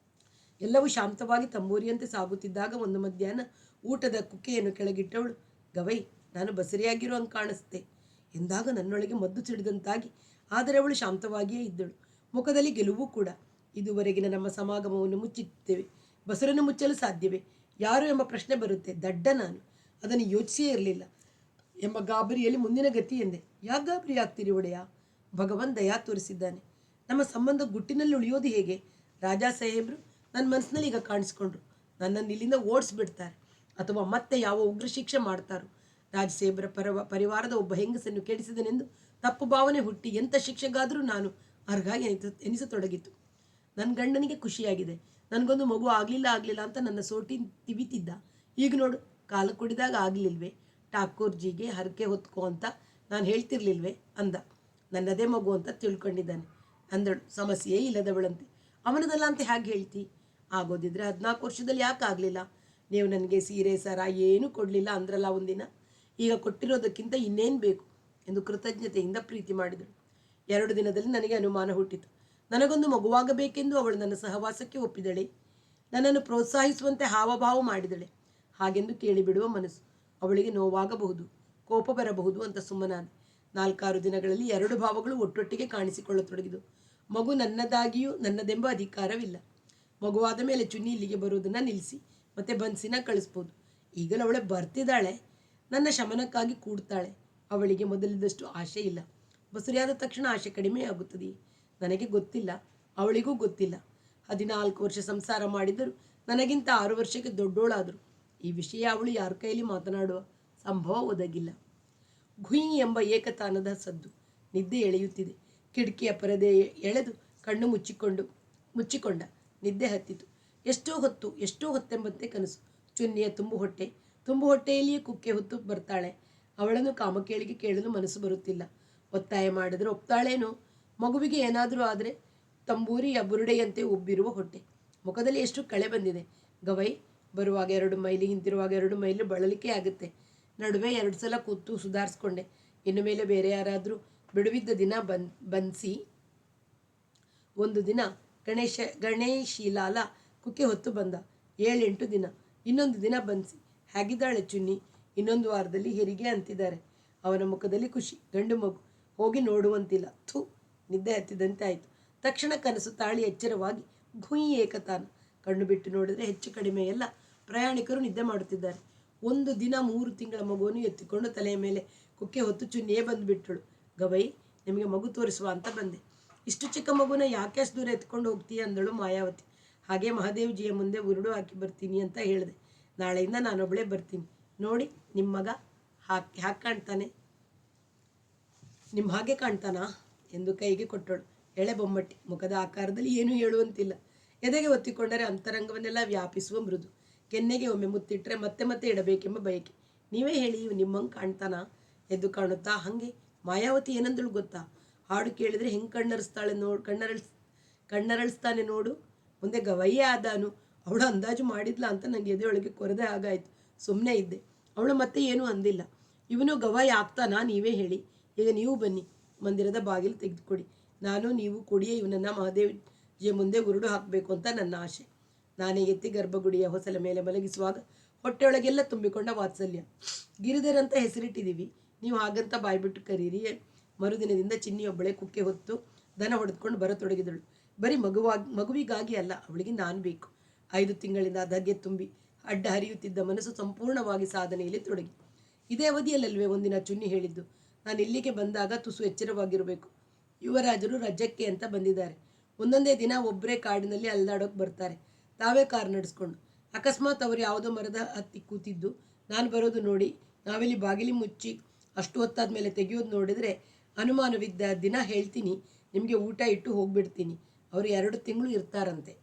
ಎಲ್ಲವೂ ಶಾಂತವಾಗಿ ತಂಬೂರಿಯಂತೆ ಸಾಗುತ್ತಿದ್ದಾಗ ಒಂದು ಮಧ್ಯಾಹ್ನ ಊಟದ ಕುಕ್ಕೆಯನ್ನು ಕೆಳಗಿಟ್ಟವಳು, ಗವೈ, ನಾನು ಬಸರಿಯಾಗಿರುವಂಗೆ ಕಾಣಿಸ್ತೆ ಎಂದಾಗ ನನ್ನೊಳಗೆ ಮದ್ದು ಸಿಡಿದಂತಾಗಿ, ಆದರೆ ಅವಳು ಶಾಂತವಾಗಿಯೇ ಇದ್ದಳು. ಮುಖದಲ್ಲಿ ಗೆಲುವು ಕೂಡ. ಇದುವರೆಗಿನ ನಮ್ಮ ಸಮಾಗಮವನ್ನು ಮುಚ್ಚಿದ್ದೇವೆ, ಬಸರನ್ನು ಮುಚ್ಚಲು ಸಾಧ್ಯವೇ? ಯಾರು ಎಂಬ ಪ್ರಶ್ನೆ ಬರುತ್ತೆ. ದಡ್ಡ ನಾನು, ಅದನ್ನು ಯೋಚಿಸಿಯೇ ಇರಲಿಲ್ಲ ಎಂಬ ಗಾಬರಿಯಲ್ಲಿ ಮುಂದಿನ ಗತಿ ಎಂದೆ. ಯಾಕೆ ಗಾಬರಿ ಆಗ್ತೀರಿ ಒಡೆಯ? ಭಗವಂತ ದಯಾ ತೋರಿಸಿದ್ದಾನೆ. ನಮ್ಮ ಸಂಬಂಧ ಗುಟ್ಟಿನಲ್ಲಿ ಉಳಿಯೋದು ಹೇಗೆ? ರಾಜಾ ಸಾಹೇಬರು ನನ್ನ ಮನಸ್ಸಿನಲ್ಲಿ ಈಗ ಕಾಣಿಸ್ಕೊಂಡ್ರು. ನನ್ನನ್ನು ಇಲ್ಲಿಂದ ಓಡಿಸ್ಬಿಡ್ತಾರೆ, ಅಥವಾ ಮತ್ತೆ ಯಾವ ಉಗ್ರ ಶಿಕ್ಷೆ ಮಾಡ್ತಾರೋ. ರಾಜಸಾಹೇಬರ ಪರಿವಾರದ ಒಬ್ಬ ಹೆಂಗಸನ್ನು ಕೆಡಿಸಿದನೆಂದು ತಪ್ಪು ಭಾವನೆ ಹುಟ್ಟಿ ಎಂಥ ಶಿಕ್ಷೆಗಾದರೂ ನಾನು ಅರ್ಹ ಎನಿಸತೊಡಗಿತು. ನನ್ನ ಗಂಡನಿಗೆ ಖುಷಿಯಾಗಿದೆ. ನನಗೊಂದು ಮಗು ಆಗಲಿಲ್ಲ ಅಂತ ನನ್ನ ಸೋಟಿ ತಿವಿತಿದ್ದ. ಈಗ ನೋಡು, ಕಾಲ ಕುಡಿದಾಗ ಆಗಲಿಲ್ವೇ? ಠಾಕೂರ್ಜಿಗೆ ಹರಕೆ ಹೊತ್ಕೋ ಅಂತ ನಾನು ಹೇಳ್ತಿರ್ಲಿಲ್ವೇ ಅಂದ. ನನ್ನದೇ ಮಗು ಅಂತ ತಿಳ್ಕೊಂಡಿದ್ದಾನೆ ಅಂದಳು, ಸಮಸ್ಯೆಯೇ ಇಲ್ಲದವಳಂತೆ. ಅವನದಲ್ಲ ಅಂತ ಹೇಗೆ ಹೇಳ್ತಿ? ಆಗೋದಿದ್ರೆ 14 ವರ್ಷದಲ್ಲಿ ಯಾಕೆ ಆಗಲಿಲ್ಲ? ನೀವು ನನಗೆ ಸೀರೆ ಸರ ಏನೂ ಕೊಡಲಿಲ್ಲ ಅಂದ್ರಲ್ಲ ಒಂದಿನ. ಈಗ ಕೊಟ್ಟಿರೋದಕ್ಕಿಂತ ಇನ್ನೇನು ಬೇಕು ಎಂದು ಕೃತಜ್ಞತೆಯಿಂದ ಪ್ರೀತಿ ಮಾಡಿದಳು. 2 ದಿನದಲ್ಲಿ ನನಗೆ ಅನುಮಾನ ಹುಟ್ಟಿತು. ನನಗೊಂದು ಮಗುವಾಗಬೇಕೆಂದು ಅವಳು ನನ್ನ ಸಹವಾಸಕ್ಕೆ ಒಪ್ಪಿದಳೆ. ನನ್ನನ್ನು ಪ್ರೋತ್ಸಾಹಿಸುವಂತೆ ಹಾವಭಾವ ಮಾಡಿದಳೆ. ಹಾಗೆಂದು ಕೇಳಿಬಿಡುವ ಮನಸ್ಸು. ಅವಳಿಗೆ ನೋವಾಗಬಹುದು, ಕೋಪ ಬರಬಹುದು ಅಂತ ಸುಮ್ಮನಾದೆ. 4-6 ದಿನಗಳಲ್ಲಿ 2 ಭಾವಗಳು ಒಟ್ಟೊಟ್ಟಿಗೆ ಕಾಣಿಸಿಕೊಳ್ಳತೊಡಗಿದವು. ಮಗು ನನ್ನದಾಗಿಯೂ ನನ್ನದೆಂಬ ಅಧಿಕಾರವಿಲ್ಲ. ಮಗುವಾದ ಮೇಲೆ ಚುನ್ನಿ ಇಲ್ಲಿಗೆ ಬರುವುದನ್ನು ನಿಲ್ಲಿಸಿ ಮತ್ತೆ ಬನ್ಸಿನ ಕಳಿಸ್ಬೋದು. ಈಗಲೂ ಅವಳೆ ಬರ್ತಿದ್ದಾಳೆ, ನನ್ನ ಶಮನಕ್ಕಾಗಿ ಕೂಡ್ತಾಳೆ. ಅವಳಿಗೆ ಮೊದಲಿದ್ದಷ್ಟು ಆಶೆ ಇಲ್ಲ. ಬಸುರಿಯಾದ ತಕ್ಷಣ ಆಶೆ ಕಡಿಮೆ ಆಗುತ್ತದೆ. ನನಗೆ ಗೊತ್ತಿಲ್ಲ, ಅವಳಿಗೂ ಗೊತ್ತಿಲ್ಲ. 14 ವರ್ಷ ಸಂಸಾರ ಮಾಡಿದರೂ ನನಗಿಂತ 6 ವರ್ಷಕ್ಕೆ ದೊಡ್ಡೋಳಾದರು. ಈ ವಿಷಯ ಅವಳು ಯಾರ ಕೈಯಲ್ಲಿ ಮಾತನಾಡುವ ಸಂಭವ ಒದಗಿಲ್ಲ. ಘುಯ್ ಎಂಬ ಏಕತಾನದ ಸದ್ದು. ನಿದ್ದೆ ಎಳೆಯುತ್ತಿದೆ. ಕಿಟಕಿಯ ಪರದೆ ಎಳೆದು ಕಣ್ಣು ಮುಚ್ಚಿಕೊಂಡ. ನಿದ್ದೆ ಹತ್ತಿತು. ಎಷ್ಟೋ ಹೊತ್ತೆಂಬಂತೆ ಕನಸು. ಚುನ್ನಿಯ ತುಂಬು ಹೊಟ್ಟೆಯಲ್ಲಿಯೇ ಕುಕ್ಕೆ ಹೊತ್ತು ಬರ್ತಾಳೆ. ಅವಳನ್ನು ಕಾಮಕೇಳಿಗೆ ಕೇಳಲು ಮನಸ್ಸು ಬರುತ್ತಿಲ್ಲ. ಒತ್ತಾಯ ಮಾಡಿದರೆ ಒಪ್ತಾಳೇನೋ. ಮಗುವಿಗೆ ಏನಾದರೂ ಆದರೆ ತಂಬೂರಿಯ ಬುರುಡೆಯಂತೆ ಉಬ್ಬಿರುವ ಹೊಟ್ಟೆ. ಮುಖದಲ್ಲಿ ಎಷ್ಟು ಕಳೆ ಬಂದಿದೆ. ಗವೈ, ಬರುವಾಗ 2 ಮೈಲಿ, ಹಿಂತಿರುವಾಗ 2 ಮೈಲಿ ಬಳಲಿಕೆ ಆಗುತ್ತೆ. ನಡುವೆ 2 ಸಲ ಕೂತು ಸುಧಾರಿಸ್ಕೊಂಡೆ. ಇನ್ನು ಮೇಲೆ ಬೇರೆ ಯಾರಾದರೂ ಬಿಡುವಿದ್ದ ದಿನ ಬನ್ಸಿ. ಒಂದು ದಿನ ಗಣೇಶೀಲಾಲ ಕುಕ್ಕೆ ಹೊತ್ತು ಬಂದ. 7-8 ದಿನ. ಇನ್ನೊಂದು ದಿನ ಬನ್ಸಿ. ಹೇಗಿದ್ದಾಳೆ ಚುನ್ನಿ? ಇನ್ನೊಂದು ವಾರದಲ್ಲಿ ಹೆರಿಗೆ ಅಂತಿದ್ದಾರೆ. ಅವನ ಮುಖದಲ್ಲಿ ಖುಷಿ. ಗಂಡು ಮಗು. ಹೋಗಿ ನೋಡುವಂತಿಲ್ಲ. ನಿದ್ದೆ ಹತ್ತಿದಂತೆ ಆಯಿತು. ತಕ್ಷಣ ಕನಸು ತಾಳಿ ಎಚ್ಚರವಾಗಿ ಘುಯ್ ಏಕತಾನ. ಕಣ್ಣು ಬಿಟ್ಟು ನೋಡಿದರೆ ಹೆಚ್ಚು ಕಡಿಮೆ ಎಲ್ಲ ಪ್ರಯಾಣಿಕರು ನಿದ್ದೆ ಮಾಡುತ್ತಿದ್ದಾರೆ. ಒಂದು ದಿನ 3 ತಿಂಗಳ ಮಗುವನ್ನು ಎತ್ತಿಕೊಂಡು ತಲೆಯ ಮೇಲೆ ಕುಕ್ಕೆ ಹೊತ್ತು ಚುನ್ನಿಯೇ ಬಂದುಬಿಟ್ಟಳು. ಗವೈ, ನಿಮಗೆ ಮಗು ತೋರಿಸುವ ಅಂತ ಬಂದೆ. ಇಷ್ಟು ಚಿಕ್ಕ ಮಗುನ ಯಾಕೆ ಅಷ್ಟು ದೂರ ಎತ್ಕೊಂಡು ಹೋಗ್ತೀಯ ಅಂದಳು ಮಾಯಾವತಿ. ಹಾಗೆ ಮಹಾದೇವ್ಜಿಯ ಮುಂದೆ ಉರುಡು ಹಾಕಿ ಬರ್ತೀನಿ ಅಂತ ಹೇಳಿದೆ. ನಾಳೆಯಿಂದ ನಾನೊಬ್ಬಳೇ ಬರ್ತೀನಿ. ನೋಡಿ, ನಿಮ್ಮ ಮಗ ಹಾಗೆ ಕಾಣ್ತಾನೆ, ನಿಮ್ಮ ಹಾಗೆ ಕಾಣ್ತಾನಾ ಎಂದು ಕೈಗೆ ಕೊಟ್ಟಳು. ಎಳೆ ಬೊಮ್ಮಟ್ಟಿ. ಮುಖದ ಆಕಾರದಲ್ಲಿ ಏನೂ ಹೇಳುವಂತಿಲ್ಲ. ಎದೆಗೆ ಒತ್ತಿಕೊಂಡರೆ ಅಂತರಂಗವನ್ನೆಲ್ಲ ವ್ಯಾಪಿಸುವ ಮೃದು. ಕೆನ್ನೆಗೆ ಒಮ್ಮೆ ಮುತ್ತಿಟ್ಟರೆ ಮತ್ತೆ ಇಡಬೇಕೆಂಬ ಬಯಕೆ. ನೀವೇ ಹೇಳಿ, ನಿಮ್ಮಂಗೆ ಕಾಣ್ತಾನಾ? ಎದ್ದು ಕಾಣುತ್ತಾ ಹಾಗೆ. ಮಾಯಾವತಿ ಏನಂದಳು ಗೊತ್ತಾ? ಹಾಡು ಕೇಳಿದರೆ ಹೆಂಗೆ ಕಣ್ಣರಳಿಸ್ತಾನೆ ನೋಡು. ಮುಂದೆ ಗವಯ್ಯೇ ಆದಾನು. ಅವಳು ಅಂದಾಜು ಮಾಡಿದ್ಲ ಅಂತ ನನಗೆ ಎದೆಯೊಳಗೆ ಕೊರದೆ ಆಗಾಯಿತು. ಸುಮ್ಮನೆ ಇದ್ದೆ. ಅವಳು ಮತ್ತೆ ಏನೂ ಅಂದಿಲ್ಲ. ಇವನು ಗವಾಯಿ ಆಗ್ತಾನಾ? ನೀವೇ ಹೇಳಿ. ಈಗ ನೀವು ಬನ್ನಿ. ಮಂದಿರದ ಬಾಗಿಲು ತೆಗೆದುಕೊಡಿ. ನಾನು ನೀವು ಕೊಡಿಯೇ ಇವನನ್ನು ಮಹಾದೇವ್ಜಿಯ ಮುಂದೆ ಉರುಡು ಹಾಕಬೇಕು ಅಂತ ನನ್ನ ಆಸೆ. ನಾನೇ ಎತ್ತಿ ಗರ್ಭಗುಡಿಯ ಹೊಸಲ ಮೇಲೆ ಮಲಗಿಸುವಾಗ ಹೊಟ್ಟೆಯೊಳಗೆಲ್ಲ ತುಂಬಿಕೊಂಡ ವಾತ್ಸಲ್ಯ. ಗಿರಿಧರಂತ ಹೆಸರಿಟ್ಟಿದ್ದೀವಿ, ನೀವು ಹಾಗಂತ ಬಾಯ್ಬಿಟ್ಟು ಕರೀರಿ. ಮರುದಿನದಿಂದ ಚಿನ್ನಿಯೊಬ್ಬಳೆ ಕುಕ್ಕೆ ಹೊತ್ತು ದನ ಹೊಡೆದುಕೊಂಡು ಬರತೊಡಗಿದಳು. ಬರೀ ಮಗುವಿಗಾಗಿ ಅಲ್ಲ, ಅವಳಿಗೆ ನಾನು ಬೇಕು. 5 ತಿಂಗಳಿಂದ ಧಗೆ ತುಂಬಿ ಅಡ್ಡ ಹರಿಯುತ್ತಿದ್ದ ಮನಸ್ಸು ಸಂಪೂರ್ಣವಾಗಿ ಸಾಧನೆಯಲ್ಲಿ ತೊಡಗಿ. ಇದೇ ಅವಧಿಯಲ್ಲಲ್ವೇ ಒಂದಿನ ಚುನ್ನಿ ಹೇಳಿದ್ದು, ನಾನು ಇಲ್ಲಿಗೆ ಬಂದಾಗ ತುಸು ಎಚ್ಚರವಾಗಿರಬೇಕು. ಯುವರಾಜರು ರಜಕ್ಕೆ ಅಂತ ಬಂದಿದ್ದಾರೆ. ಒಂದೊಂದೇ ದಿನ ಒಬ್ಬರೇ ಕಾಡಿನಲ್ಲಿ ಅಲ್ದಾಡೋಕೆ ಬರ್ತಾರೆ, ತಾವೇ ಕಾರ್ ನಡೆಸ್ಕೊಂಡು. ಅಕಸ್ಮಾತ್ ಅವರು ಯಾವುದೋ ಮರದ ಹತ್ತಿ ಕೂತಿದ್ದು ನಾನು ಬರೋದು ನೋಡಿ ನಾವಿಲ್ಲಿ ಬಾಗಿಲಿ ಮುಚ್ಚಿ ಅಷ್ಟು ಹೊತ್ತಾದ ಮೇಲೆ ತೆಗೆಯೋದು ನೋಡಿದರೆ ಅನುಮಾನವಿದ್ದ ದಿನ ಹೇಳ್ತೀನಿ, ನಿಮಗೆ ಊಟ ಇಟ್ಟು ಹೋಗ್ಬಿಡ್ತೀನಿ. ಅವರು 2 ತಿಂಗಳು ಇರ್ತಾರಂತೆ.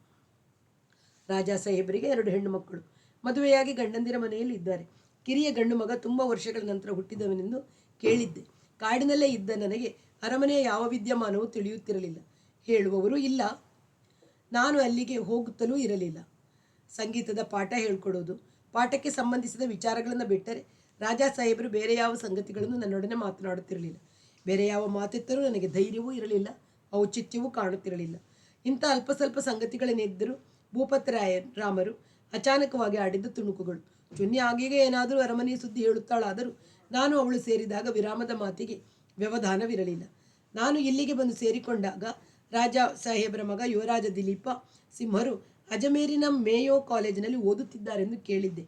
ರಾಜ ಸಾಹೇಬರಿಗೆ 2 ಹೆಣ್ಣು ಮಕ್ಕಳು. ಮದುವೆಯಾಗಿ ಗಂಡಂದಿರ ಮನೆಯಲ್ಲಿ ಇದ್ದಾರೆ. ಕಿರಿಯ ಗಂಡು ಮಗ ತುಂಬ ವರ್ಷಗಳ ನಂತರ ಹುಟ್ಟಿದವನೆಂದು ಕೇಳಿದ್ದೆ. ಕಾಡಿನಲ್ಲೇ ಇದ್ದ ನನಗೆ ಅರಮನೆಯ ಯಾವ ವಿದ್ಯಮಾನವೂ ತಿಳಿಯುತ್ತಿರಲಿಲ್ಲ. ಹೇಳುವವರು ಇಲ್ಲ, ನಾನು ಅಲ್ಲಿಗೆ ಹೋಗುತ್ತಲೂ ಇರಲಿಲ್ಲ. ಸಂಗೀತದ ಪಾಠ ಹೇಳ್ಕೊಡೋದು, ಪಾಠಕ್ಕೆ ಸಂಬಂಧಿಸಿದ ವಿಚಾರಗಳನ್ನು ಬಿಟ್ಟರೆ ರಾಜ ಸಾಹೇಬರು ಬೇರೆ ಯಾವ ಸಂಗತಿಗಳನ್ನು ನನ್ನೊಡನೆ ಮಾತನಾಡುತ್ತಿರಲಿಲ್ಲ. ಬೇರೆ ಯಾವ ಮಾತೆತ್ತರೂ ನನಗೆ ಧೈರ್ಯವೂ ಇರಲಿಲ್ಲ, ಔಚಿತ್ಯವೂ ಕಾಣುತ್ತಿರಲಿಲ್ಲ. ಇಂಥ ಅಲ್ಪ ಸ್ವಲ್ಪ ಸಂಗತಿಗಳೇನಿದ್ದರೂ ಭೂಪತರಾಯ ರಾಮರು ಅಚಾನಕವಾಗಿ ಆಡಿದ್ದ ತುಣುಕುಗಳು. ಚುನ್ನಿ ಆಗೀಗ ಏನಾದರೂ ಅರಮನೆಯ ಸುದ್ದಿ ಹೇಳುತ್ತಾಳಾದರೂ ನಾನು ಅವಳು ಸೇರಿದಾಗ ವಿರಾಮದ ಮಾತಿಗೆ ವ್ಯವಧಾನವಿರಲಿಲ್ಲ. ನಾನು ಇಲ್ಲಿಗೆ ಬಂದು ಸೇರಿಕೊಂಡಾಗ ರಾಜ ಸಾಹೇಬರ ಮಗ ಯುವರಾಜ ದಿಲೀಪ ಸಿಂಹರು ಅಜಮೇರಿನ ಮೇಯೋ ಕಾಲೇಜಿನಲ್ಲಿ ಓದುತ್ತಿದ್ದಾರೆಂದು ಕೇಳಿದ್ದೆ.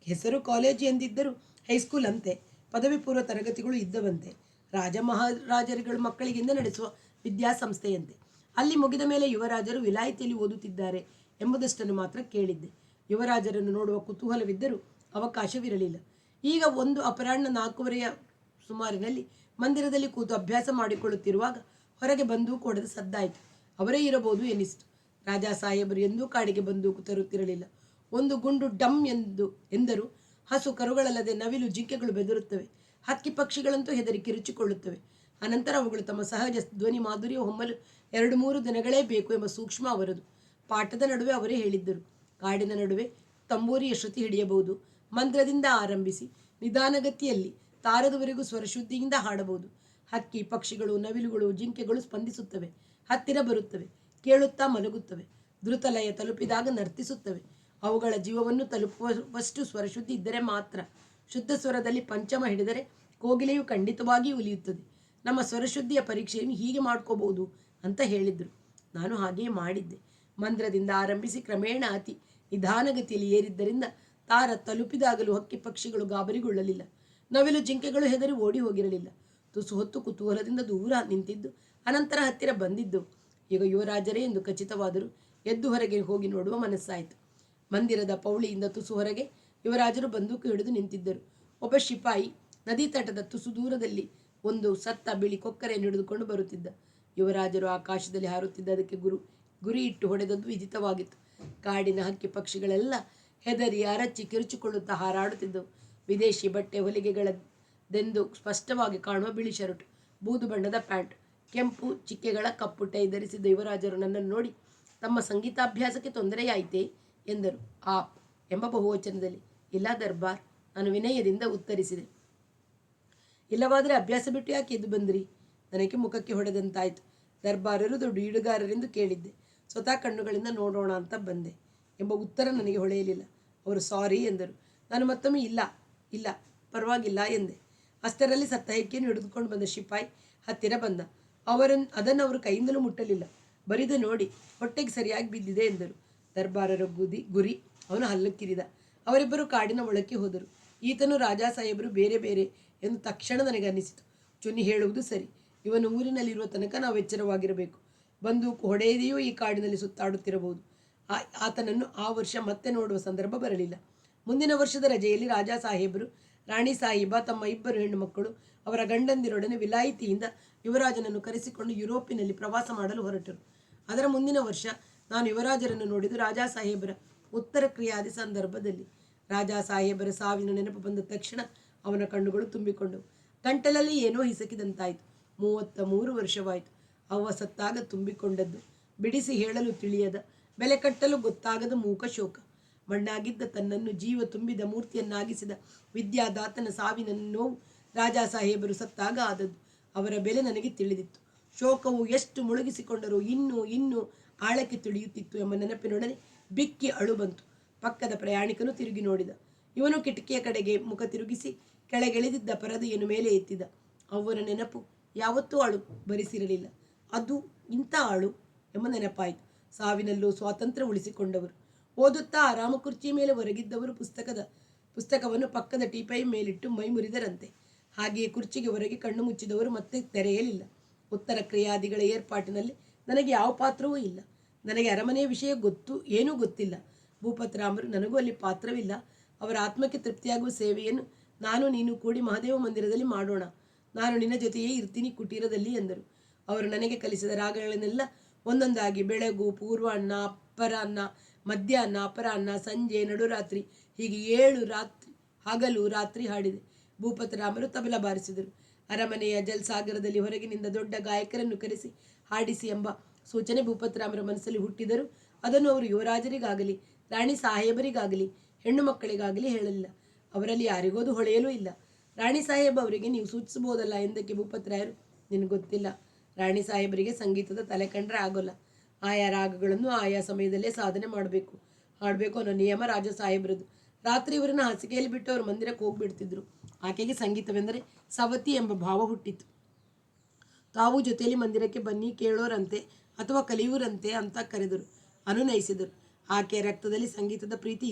ಹೆಸರು ಕಾಲೇಜು ಎಂದಿದ್ದರೂ ಹೈಸ್ಕೂಲ್ ಅಂತೆ. ಪದವಿ ಪೂರ್ವ ತರಗತಿಗಳು ಇದ್ದವಂತೆ. ರಾಜ ಮಹಾರಾಜರುಗಳ ಮಕ್ಕಳಿಗಿಂದ ನಡೆಸುವ ವಿದ್ಯಾಸಂಸ್ಥೆಯಂತೆ. ಅಲ್ಲಿ ಮುಗಿದ ಮೇಲೆ ಯುವರಾಜರು ವಿಲಾಯಿತಿಯಲ್ಲಿ ಓದುತ್ತಿದ್ದಾರೆ ಎಂಬುದಷ್ಟನ್ನು ಮಾತ್ರ ಕೇಳಿದ್ದೆ. ಯುವರಾಜರನ್ನು ನೋಡುವ ಕುತೂಹಲವಿದ್ದರೂ ಅವಕಾಶವಿರಲಿಲ್ಲ. ಈಗ ಒಂದು ಅಪರಾಹ್ನ 4:15 ಸುಮಾರಿನಲ್ಲಿ ಮಂದಿರದಲ್ಲಿ ಕೂತು ಅಭ್ಯಾಸ ಮಾಡಿಕೊಳ್ಳುತ್ತಿರುವಾಗ ಹೊರಗೆ ಬಂದೂಕು ಹೊಡೆದ ಸದ್ದಾಯಿತು. ಅವರೇ ಇರಬಹುದು ಎನ್ನಿಸಿತು. ರಾಜಾ ಸಾಹೇಬರು ಎಂದೂ ಕಾಡಿಗೆ ಬಂದೂಕು ತರುತ್ತಿರಲಿಲ್ಲ. ಒಂದು ಗುಂಡು ಡಮ್ ಎಂದರು. ಹಸು ಕರುಗಳಲ್ಲದೆ ನವಿಲು ಜಿಂಕೆಗಳು ಬೆದರುತ್ತವೆ. ಹಕ್ಕಿ ಪಕ್ಷಿಗಳಂತೂ ಹೆದರಿ ಕಿರುಚಿಕೊಳ್ಳುತ್ತವೆ. ಅನಂತರ ಅವುಗಳು ತಮ್ಮ ಸಹಜ ಧ್ವನಿ ಮಾಧುರ್ಯ ಹೊಮ್ಮಲು 2-3 ದಿನಗಳೇ ಬೇಕು ಎಂಬ ಸೂಕ್ಷ್ಮ ಅವರದು. ಪಾಠದ ನಡುವೆ ಅವರೇ ಹೇಳಿದ್ದರು, ಕಾಡಿನ ನಡುವೆ ತಂಬೂರಿಯ ಶ್ರುತಿ ಹಿಡಿಯಬಹುದು. ಮಂತ್ರದಿಂದ ಆರಂಭಿಸಿ ನಿಧಾನಗತಿಯಲ್ಲಿ ತಾರದವರೆಗೂ ಸ್ವರಶುದ್ಧಿಯಿಂದ ಹಾಡಬಹುದು. ಹಕ್ಕಿ ಪಕ್ಷಿಗಳು, ನವಿಲುಗಳು, ಜಿಂಕೆಗಳು ಸ್ಪಂದಿಸುತ್ತವೆ, ಹತ್ತಿರ ಬರುತ್ತವೆ, ಕೇಳುತ್ತಾ ಮಲಗುತ್ತವೆ, ಧೃತಲಯ ತಲುಪಿದಾಗ ನರ್ತಿಸುತ್ತವೆ. ಅವುಗಳ ಜೀವವನ್ನು ತಲುಪುವಷ್ಟು ಸ್ವರಶುದ್ಧಿ ಇದ್ದರೆ ಮಾತ್ರ. ಶುದ್ಧ ಸ್ವರದಲ್ಲಿ ಪಂಚಮ ಹಿಡಿದರೆ ಕೋಗಿಲೆಯು ಖಂಡಿತವಾಗಿಯೂ ಉಲಿಯುತ್ತದೆ. ನಮ್ಮ ಸ್ವರಶುದ್ಧಿಯ ಪರೀಕ್ಷೆಯನ್ನು ಹೀಗೆ ಮಾಡ್ಕೋಬಹುದು ಅಂತ ಹೇಳಿದರು. ನಾನು ಹಾಗೆಯೇ ಮಾಡಿದ್ದೆ. ಮಂತ್ರದಿಂದ ಆರಂಭಿಸಿ ಕ್ರಮೇಣ ಅತಿ ನಿಧಾನಗತಿಯಲ್ಲಿ ಏರಿದ್ದರಿಂದ ತಾರ ತಲುಪಿದಾಗಲೂ ಹಕ್ಕಿ ಪಕ್ಷಿಗಳು ಗಾಬರಿಗೊಳ್ಳಲಿಲ್ಲ. ನವಿಲು ಜಿಂಕೆಗಳು ಹೆದರಿ ಓಡಿ ಹೋಗಿರಲಿಲ್ಲ. ತುಸು ಹೊತ್ತು ಕುತೂಹಲದಿಂದ ದೂರ ನಿಂತಿದ್ದು ಅನಂತರ ಹತ್ತಿರ ಬಂದಿದ್ದು. ಈಗ ಯುವರಾಜರೇ ಎಂದು ಖಚಿತವಾದರೂ ಎದ್ದು ಹೊರಗೆ ಹೋಗಿ ನೋಡುವ ಮನಸ್ಸಾಯಿತು. ಮಂದಿರದ ಪೌಳಿಯಿಂದ ತುಸು ಹೊರಗೆ ಯುವರಾಜರು ಬಂದೂಕು ಹಿಡಿದು ನಿಂತಿದ್ದರು. ಒಬ್ಬ ಶಿಪಾಯಿ ನದಿ ತಟದ ತುಸು ದೂರದಲ್ಲಿ ಒಂದು ಸತ್ತ ಬಿಳಿ ಕೊಕ್ಕರೆಯನ್ನು ಹಿಡಿದುಕೊಂಡು ಬರುತ್ತಿದ್ದ. ಯುವರಾಜರು ಆಕಾಶದಲ್ಲಿ ಹಾರುತ್ತಿದ್ದ ಅದಕ್ಕೆ ಗುರಿ ಇಟ್ಟು ಹೊಡೆದದ್ದು ವಿದಿತವಾಗಿತ್ತು. ಕಾಡಿನ ಹಕ್ಕಿ ಪಕ್ಷಿಗಳೆಲ್ಲ ಹೆದರಿ ಅರಚಿ ಕಿರುಚಿಕೊಳ್ಳುತ್ತಾ ಹಾರಾಡುತ್ತಿದ್ದವು. ವಿದೇಶಿ ಬಟ್ಟೆ ಹೊಲಿಗೆಗಳದೆಂದು ಸ್ಪಷ್ಟವಾಗಿ ಕಾಣುವ ಬಿಳಿ ಶರ್ಟ್, ಬೂದು ಬಣ್ಣದ ಪ್ಯಾಂಟ್, ಕೆಂಪು ಚಿಕ್ಕೆಗಳ ಕಪ್ಪು ಟೈ ಧರಿಸಿದ್ದ ಯುವರಾಜರು ನನ್ನನ್ನು ನೋಡಿ, ತಮ್ಮ ಸಂಗೀತಾಭ್ಯಾಸಕ್ಕೆ ತೊಂದರೆಯಾಯಿತೇ ಎಂದರು. ಆಪ್ ಎಂಬ ಬಹುವಚನದಲ್ಲಿ. ಇಲ್ಲ ದರ್ಬಾರ್, ನಾನು ವಿನಯದಿಂದ ಉತ್ತರಿಸಿದೆ. ಇಲ್ಲವಾದರೆ ಅಭ್ಯಾಸ ಬಿಟ್ಟು ಯಾಕೆ ಎದ್ದು ಬಂದ್ರಿ? ನನಗೆ ಮುಖಕ್ಕೆ ಹೊಡೆದಂತಾಯಿತು. ದರ್ಬಾರರು ದೊಡ್ಡ ಈಡುಗಾರರೆಂದು ಕೇಳಿದ್ದೆ. ಸ್ವತಃ ಕಣ್ಣುಗಳಿಂದ ನೋಡೋಣ ಅಂತ ಬಂದೆ ಎಂಬ ಉತ್ತರ ನನಗೆ ಹೊಳೆಯಲಿಲ್ಲ. ಅವರು ಸಾರಿ ಎಂದರು. ನಾನು ಮತ್ತೊಮ್ಮೆ ಇಲ್ಲ ಪರವಾಗಿಲ್ಲ ಎಂದೆ. ಅಷ್ಟರಲ್ಲಿ ಸತ್ತ ಹೆಕ್ಕೆಯನ್ನು ಹಿಡಿದುಕೊಂಡು ಬಂದ ಶಿಪಾಯಿ ಹತ್ತಿರ ಬಂದ. ಅದನ್ನು ಅವರು ಕೈಯಿಂದಲೂ ಮುಟ್ಟಲಿಲ್ಲ. ಬರಿದು ನೋಡಿ, ಹೊಟ್ಟೆಗೆ ಸರಿಯಾಗಿ ಬಿದ್ದಿದೆ ಎಂದರು. ದರ್ಬಾರರ ಗುರಿ ಅವನು ಹಲ್ಲಕ್ಕಿರಿದ. ಅವರಿಬ್ಬರು ಕಾಡಿನ ಒಳಕ್ಕೆ ಹೋದರು. ಈತನು ರಾಜಾ ಸಾಹೇಬರು ಬೇರೆ ಬೇರೆ ಎಂದು ತಕ್ಷಣ ನನಗೆ ಅನ್ನಿಸಿತು. ಚುನ್ನಿ ಹೇಳುವುದು ಸರಿ. ಇವನು ಊರಿನಲ್ಲಿರುವ ತನಕ ನಾವು ಎಚ್ಚರವಾಗಿರಬೇಕು. ಬಂದೂಕು ಹೊಡೆಯದೆಯೂ ಈ ಕಾಡಿನಲ್ಲಿ ಸುತ್ತಾಡುತ್ತಿರಬಹುದು. ಆತನನ್ನು ಆ ವರ್ಷ ಮತ್ತೆ ನೋಡುವ ಸಂದರ್ಭ ಬರಲಿಲ್ಲ. ಮುಂದಿನ ವರ್ಷದ ರಜೆಯಲ್ಲಿ ರಾಜಾ ಸಾಹೇಬರು, ರಾಣಿ ಸಾಹಿಬ, ತಮ್ಮ 2 ಹೆಣ್ಣು ಮಕ್ಕಳು, ಅವರ ಗಂಡಂದಿರೊಡನೆ ವಿಲಾಯಿತಿಯಿಂದ ಯುವರಾಜನನ್ನು ಕರೆಸಿಕೊಂಡು ಯುರೋಪಿನಲ್ಲಿ ಪ್ರವಾಸ ಮಾಡಲು ಹೊರಟರು. ಅದರ ಮುಂದಿನ ವರ್ಷ ನಾನು ಯುವರಾಜರನ್ನು ನೋಡಿದ್ದು ರಾಜಾ ಸಾಹೇಬರ ಉತ್ತರ ಕ್ರಿಯಾದಿ ಸಂದರ್ಭದಲ್ಲಿ. ರಾಜಾ ಸಾಹೇಬರ ಸಾವಿನ ನೆನಪು ಬಂದ ತಕ್ಷಣ ಅವನ ಕಣ್ಣುಗಳು ತುಂಬಿಕೊಂಡವು. ಗಂಟಲಲ್ಲಿ ಏನೋ ಹಿಸಕಿದಂತಾಯಿತು. 33 ವರ್ಷವಾಯಿತು. ಅವ್ವ ಸತ್ತಾಗ ತುಂಬಿಕೊಂಡದ್ದು ಬಿಡಿಸಿ ಹೇಳಲು ತಿಳಿಯದ, ಬೆಲೆ ಕಟ್ಟಲು ಗೊತ್ತಾಗದ ಮೂಕ ಶೋಕ. ಮಣ್ಣಾಗಿದ್ದ ತನ್ನನ್ನು ಜೀವ ತುಂಬಿದ ಮೂರ್ತಿಯನ್ನಾಗಿಸಿದ ವಿದ್ಯಾದಾತನ ಸಾವಿನ ನೋವು ರಾಜಾ ಸಾಹೇಬರು ಸತ್ತಾಗ ಆದದ್ದು. ಅವರ ಬೆಲೆ ನನಗೆ ತಿಳಿದಿತ್ತು. ಶೋಕವು ಎಷ್ಟು ಮುಳುಗಿಸಿಕೊಂಡರೂ ಇನ್ನೂ ಆಳಕ್ಕೆ ತಿಳಿಯುತ್ತಿತ್ತು ಎಂಬ ನೆನಪಿನೊಡನೆ ಬಿಕ್ಕಿ ಅಳು ಬಂತು. ಪಕ್ಕದ ಪ್ರಯಾಣಿಕನು ತಿರುಗಿ ನೋಡಿದ. ಇವನು ಕಿಟಕಿಯ ಕಡೆಗೆ ಮುಖ ತಿರುಗಿಸಿ ಕೆಳಗೆಳೆದಿದ್ದ ಪರದೆಯನ್ನು ಮೇಲೆ ಎತ್ತಿದ. ಅವರ ನೆನಪು ಯಾವತ್ತೂ ಅಳು ಬರಿಸಿರಲಿಲ್ಲ. ಅದು ಇಂಥ ಅಳು ಎಂಬ ನೆನಪಾಯಿತು. ಸಾವಿನಲ್ಲೂ ಸ್ವಾತಂತ್ರ್ಯ ಉಳಿಸಿಕೊಂಡವರು, ಓದುತ್ತಾ ಆರಾಮ ಕುರ್ಚಿಯ ಮೇಲೆ ಹೊರಗಿದ್ದವರು ಪುಸ್ತಕವನ್ನು ಪಕ್ಕದ ಟೀಪೈ ಮೇಲಿಟ್ಟು ಮೈ ಮುರಿದರಂತೆ. ಹಾಗೆಯೇ ಕುರ್ಚಿಗೆ ಹೊರಗೆ ಕಣ್ಣು ಮುಚ್ಚಿದವರು ಮತ್ತೆ ತೆರೆಯಲಿಲ್ಲ. ಉತ್ತರ ಕ್ರಿಯಾದಿಗಳ ಏರ್ಪಾಟಿನಲ್ಲಿ ನನಗೆ ಯಾವ ಪಾತ್ರವೂ ಇಲ್ಲ. ನನಗೆ ಅರಮನೆಯ ವಿಷಯ ಏನೂ ಗೊತ್ತಿಲ್ಲ. ಭೂಪತರಾಮರು, ನನಗೂ ಅಲ್ಲಿ ಪಾತ್ರವಿಲ್ಲ. ಅವರ ಆತ್ಮಕ್ಕೆ ತೃಪ್ತಿಯಾಗುವ ಸೇವೆಯನ್ನು ನಾನು ನೀನು ಕೂಡಿ ಮಹಾದೇವ ಮಂದಿರದಲ್ಲಿ ಮಾಡೋಣ. ನಾನು ನಿನ್ನ ಜೊತೆಯೇ ಇರ್ತೀನಿ ಕುಟೀರದಲ್ಲಿ ಎಂದರು. ಅವರು ನನಗೆ ಕಲಿಸಿದ ರಾಗಗಳನ್ನೆಲ್ಲ ಒಂದೊಂದಾಗಿ ಬೆಳಗು, ಪೂರ್ವಾಹ್ನ, ಅಪರಾಹ್ನ, ಮಧ್ಯಾಹ್ನ, ಅಪರಾಹ್ನ, ಸಂಜೆ, ನಡುರಾತ್ರಿ ಹೀಗೆ 7 ರಾತ್ರಿ ಹಗಲು ರಾತ್ರಿ ಹಾಡಿದೆ. ಭೂಪತರಾಮರು ತಬಲ ಬಾರಿಸಿದರು. ಅರಮನೆಯ ಜಲ್ಸಾಗರದಲ್ಲಿ ಹೊರಗಿನಿಂದ ದೊಡ್ಡ ಗಾಯಕರನ್ನು ಕರೆಸಿ ಹಾಡಿಸಿ ಎಂಬ ಸೂಚನೆ ಭೂಪತರಾಮರ ಮನಸ್ಸಲ್ಲಿ ಹುಟ್ಟಿದರೂ ಅದನ್ನು ಅವರು ಯುವರಾಜರಿಗಾಗಲಿ ರಾಣಿ ಸಾಹೇಬರಿಗಾಗಲಿ ಹೆಣ್ಣು ಮಕ್ಕಳಿಗಾಗಲಿ ಹೇಳಲಿಲ್ಲ. ಅವರಲ್ಲಿ ಯಾರಿಗೋದು ಹೊಳೆಯಲೂ ಇಲ್ಲ. ರಾಣಿ ಸಾಹೇಬ್ ಅವರಿಗೆ ನೀವು ಸೂಚಿಸಬಹುದಲ್ಲ ಎಂದಕ್ಕೆ ಭೂಪತರಾಯರು, ನಿನಗೆ ಗೊತ್ತಿಲ್ಲ, ರಾಣಿ ಸಾಹೇಬರಿಗೆ ಸಂಗೀತದ ತಲೆ ಕಂಡ್ರೆ ಆಗೋಲ್ಲ. ಆಯಾ ರಾಗಗಳನ್ನು ಆಯಾ ಸಮಯದಲ್ಲೇ ಸಾಧನೆ ಹಾಡಬೇಕು ಅನ್ನೋ ನಿಯಮ ರಾಜ ಸಾಹೇಬ್ರದ್ದು. ರಾತ್ರಿ ಇವರನ್ನು ಹಾಸಿಗೆಯಲ್ಲಿ ಬಿಟ್ಟು ಅವರು ಮಂದಿರಕ್ಕೆ ಹೋಗ್ಬಿಡ್ತಿದ್ರು. ಆಕೆಗೆ ಸಂಗೀತವೆಂದರೆ ಸವತಿ ಎಂಬ ಭಾವ ಹುಟ್ಟಿತು. ತಾವು ಜೊತೆಯಲ್ಲಿ ಮಂದಿರಕ್ಕೆ ಬನ್ನಿ, ಕೇಳೋರಂತೆ ಅಥವಾ ಕಲಿಯುವರಂತೆ ಅಂತ ಕರೆದರು, ಅನುನಯಿಸಿದರು. ಆಕೆಯ ರಕ್ತದಲ್ಲಿ ಸಂಗೀತದ ಪ್ರೀತಿ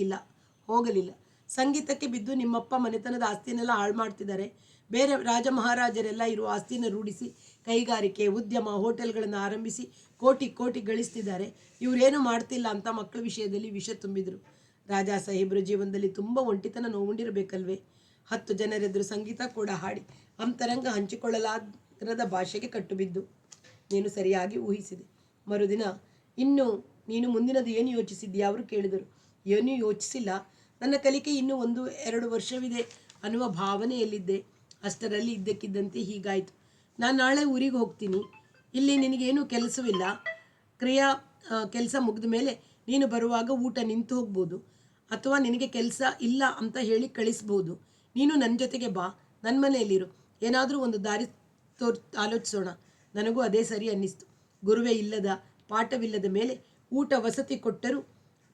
ಹೋಗಲಿಲ್ಲ. ಸಂಗೀತಕ್ಕೆ ಬಿದ್ದು ನಿಮ್ಮಪ್ಪ ಮನೆತನದ ಆಸ್ತಿಯನ್ನೆಲ್ಲ ಹಾಳು ಮಾಡ್ತಿದ್ದಾರೆ. ಬೇರೆ ರಾಜ ಮಹಾರಾಜರೆಲ್ಲ ಇರುವ ಆಸ್ತಿಯನ್ನು ರೂಢಿಸಿ ಕೈಗಾರಿಕೆ, ಉದ್ಯಮ, ಹೋಟೆಲ್ಗಳನ್ನು ಆರಂಭಿಸಿ ಕೋಟಿ ಗಳಿಸ್ತಿದ್ದಾರೆ. ಇವರೇನು ಮಾಡ್ತಿಲ್ಲ ಅಂತ ಮಕ್ಕಳ ವಿಷಯದಲ್ಲಿ ವಿಷ ತುಂಬಿದರು. ರಾಜಾ ಸಾಹೇಬರು ಜೀವನದಲ್ಲಿ ತುಂಬ ಒಂಟಿತನ ನೋವುಂಡಿರಬೇಕಲ್ವೇ? 10 ಜನರೆದುರು ಸಂಗೀತ ಕೂಡ ಹಾಡಿ ಅಂತರಂಗ ಹಂಚಿಕೊಳ್ಳಲಾರದ ಭಾಷೆಗೆ ಕಟ್ಟುಬಿದ್ದು. ನೀನು ಸರಿಯಾಗಿ ಊಹಿಸಿದೆ. ಮರುದಿನ, ನೀನು ಮುಂದಿನದು ಏನು ಯೋಚಿಸಿದ್ದೀಯಾ ಅವರು ಕೇಳಿದರು. ಏನೂ ಯೋಚಿಸಿಲ್ಲ, ನನ್ನ ಕಲಿಕೆ ಇನ್ನೂ 1-2 ವರ್ಷವಿದೆ ಅನ್ನುವ ಭಾವನೆಯಲ್ಲಿದ್ದೆ. ಅಷ್ಟರಲ್ಲಿ ಇದ್ದಕ್ಕಿದ್ದಂತೆ ಹೀಗಾಯಿತು. ನಾನು ನಾಳೆ ಊರಿಗೆ ಹೋಗ್ತೀನಿ. ಇಲ್ಲಿ ನಿನಗೇನೂ ಕೆಲಸವಿಲ್ಲ. ಕೆಲಸ ಮುಗಿದ ಮೇಲೆ ನೀನು ಬರುವಾಗ ಊಟ ನಿಂತು ಹೋಗ್ಬೋದು, ಅಥವಾ ನಿನಗೆ ಕೆಲಸ ಇಲ್ಲ ಅಂತ ಹೇಳಿ ಕಳಿಸ್ಬೋದು. ನೀನು ನನ್ನ ಜೊತೆಗೆ ಬಾ, ನನ್ನ ಮನೆಯಲ್ಲಿರು. ಏನಾದರೂ ಒಂದು ದಾರಿ ಆಲೋಚಿಸೋಣ. ನನಗೂ ಅದೇ ಸರಿ ಅನ್ನಿಸ್ತು. ಗುರುವೇ ಇಲ್ಲದ, ಪಾಠವಿಲ್ಲದ ಮೇಲೆ ಊಟ ವಸತಿ ಕೊಟ್ಟರೂ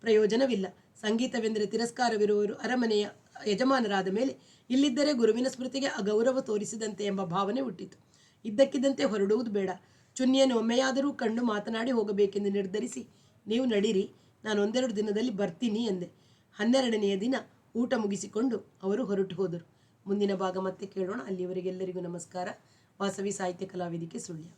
ಪ್ರಯೋಜನವಿಲ್ಲ. ಸಂಗೀತವೆಂದರೆ ತಿರಸ್ಕಾರವಿರುವವರು ಅರಮನೆಯ ಯಜಮಾನರಾದ ಮೇಲೆ ಇಲ್ಲಿದ್ದರೆ ಗುರುವಿನ ಸ್ಮೃತಿಗೆ ಅಗೌರವ ತೋರಿಸಿದಂತೆ ಎಂಬ ಭಾವನೆ ಹುಟ್ಟಿತು. ಇದ್ದಕ್ಕಿದ್ದಂತೆ ಹೊರಡುವುದು ಬೇಡ. ಚುನ್ನಿಯನ್ನು ಒಮ್ಮೆಯಾದರೂ ಕಂಡು ಮಾತನಾಡಿ ಹೋಗಬೇಕೆಂದು ನಿರ್ಧರಿಸಿ, ನೀವು ನಡೀರಿ, ನಾನು 1-2 ದಿನದಲ್ಲಿ ಬರ್ತೀನಿ ಎಂದೆ. 12ನೆಯ ದಿನ ಊಟ ಮುಗಿಸಿಕೊಂಡು ಅವರು ಹೊರಟು ಹೋದರು. ಮುಂದಿನ ಭಾಗ ಮತ್ತೆ ಕೇಳೋಣ. ಅಲ್ಲಿಯವರೆಗೆಲ್ಲರಿಗೂ ನಮಸ್ಕಾರ. ವಾಸವಿ ಸಾಹಿತ್ಯ ಕಲಾವೇದಿಕೆ ಸುಳ್ಯ.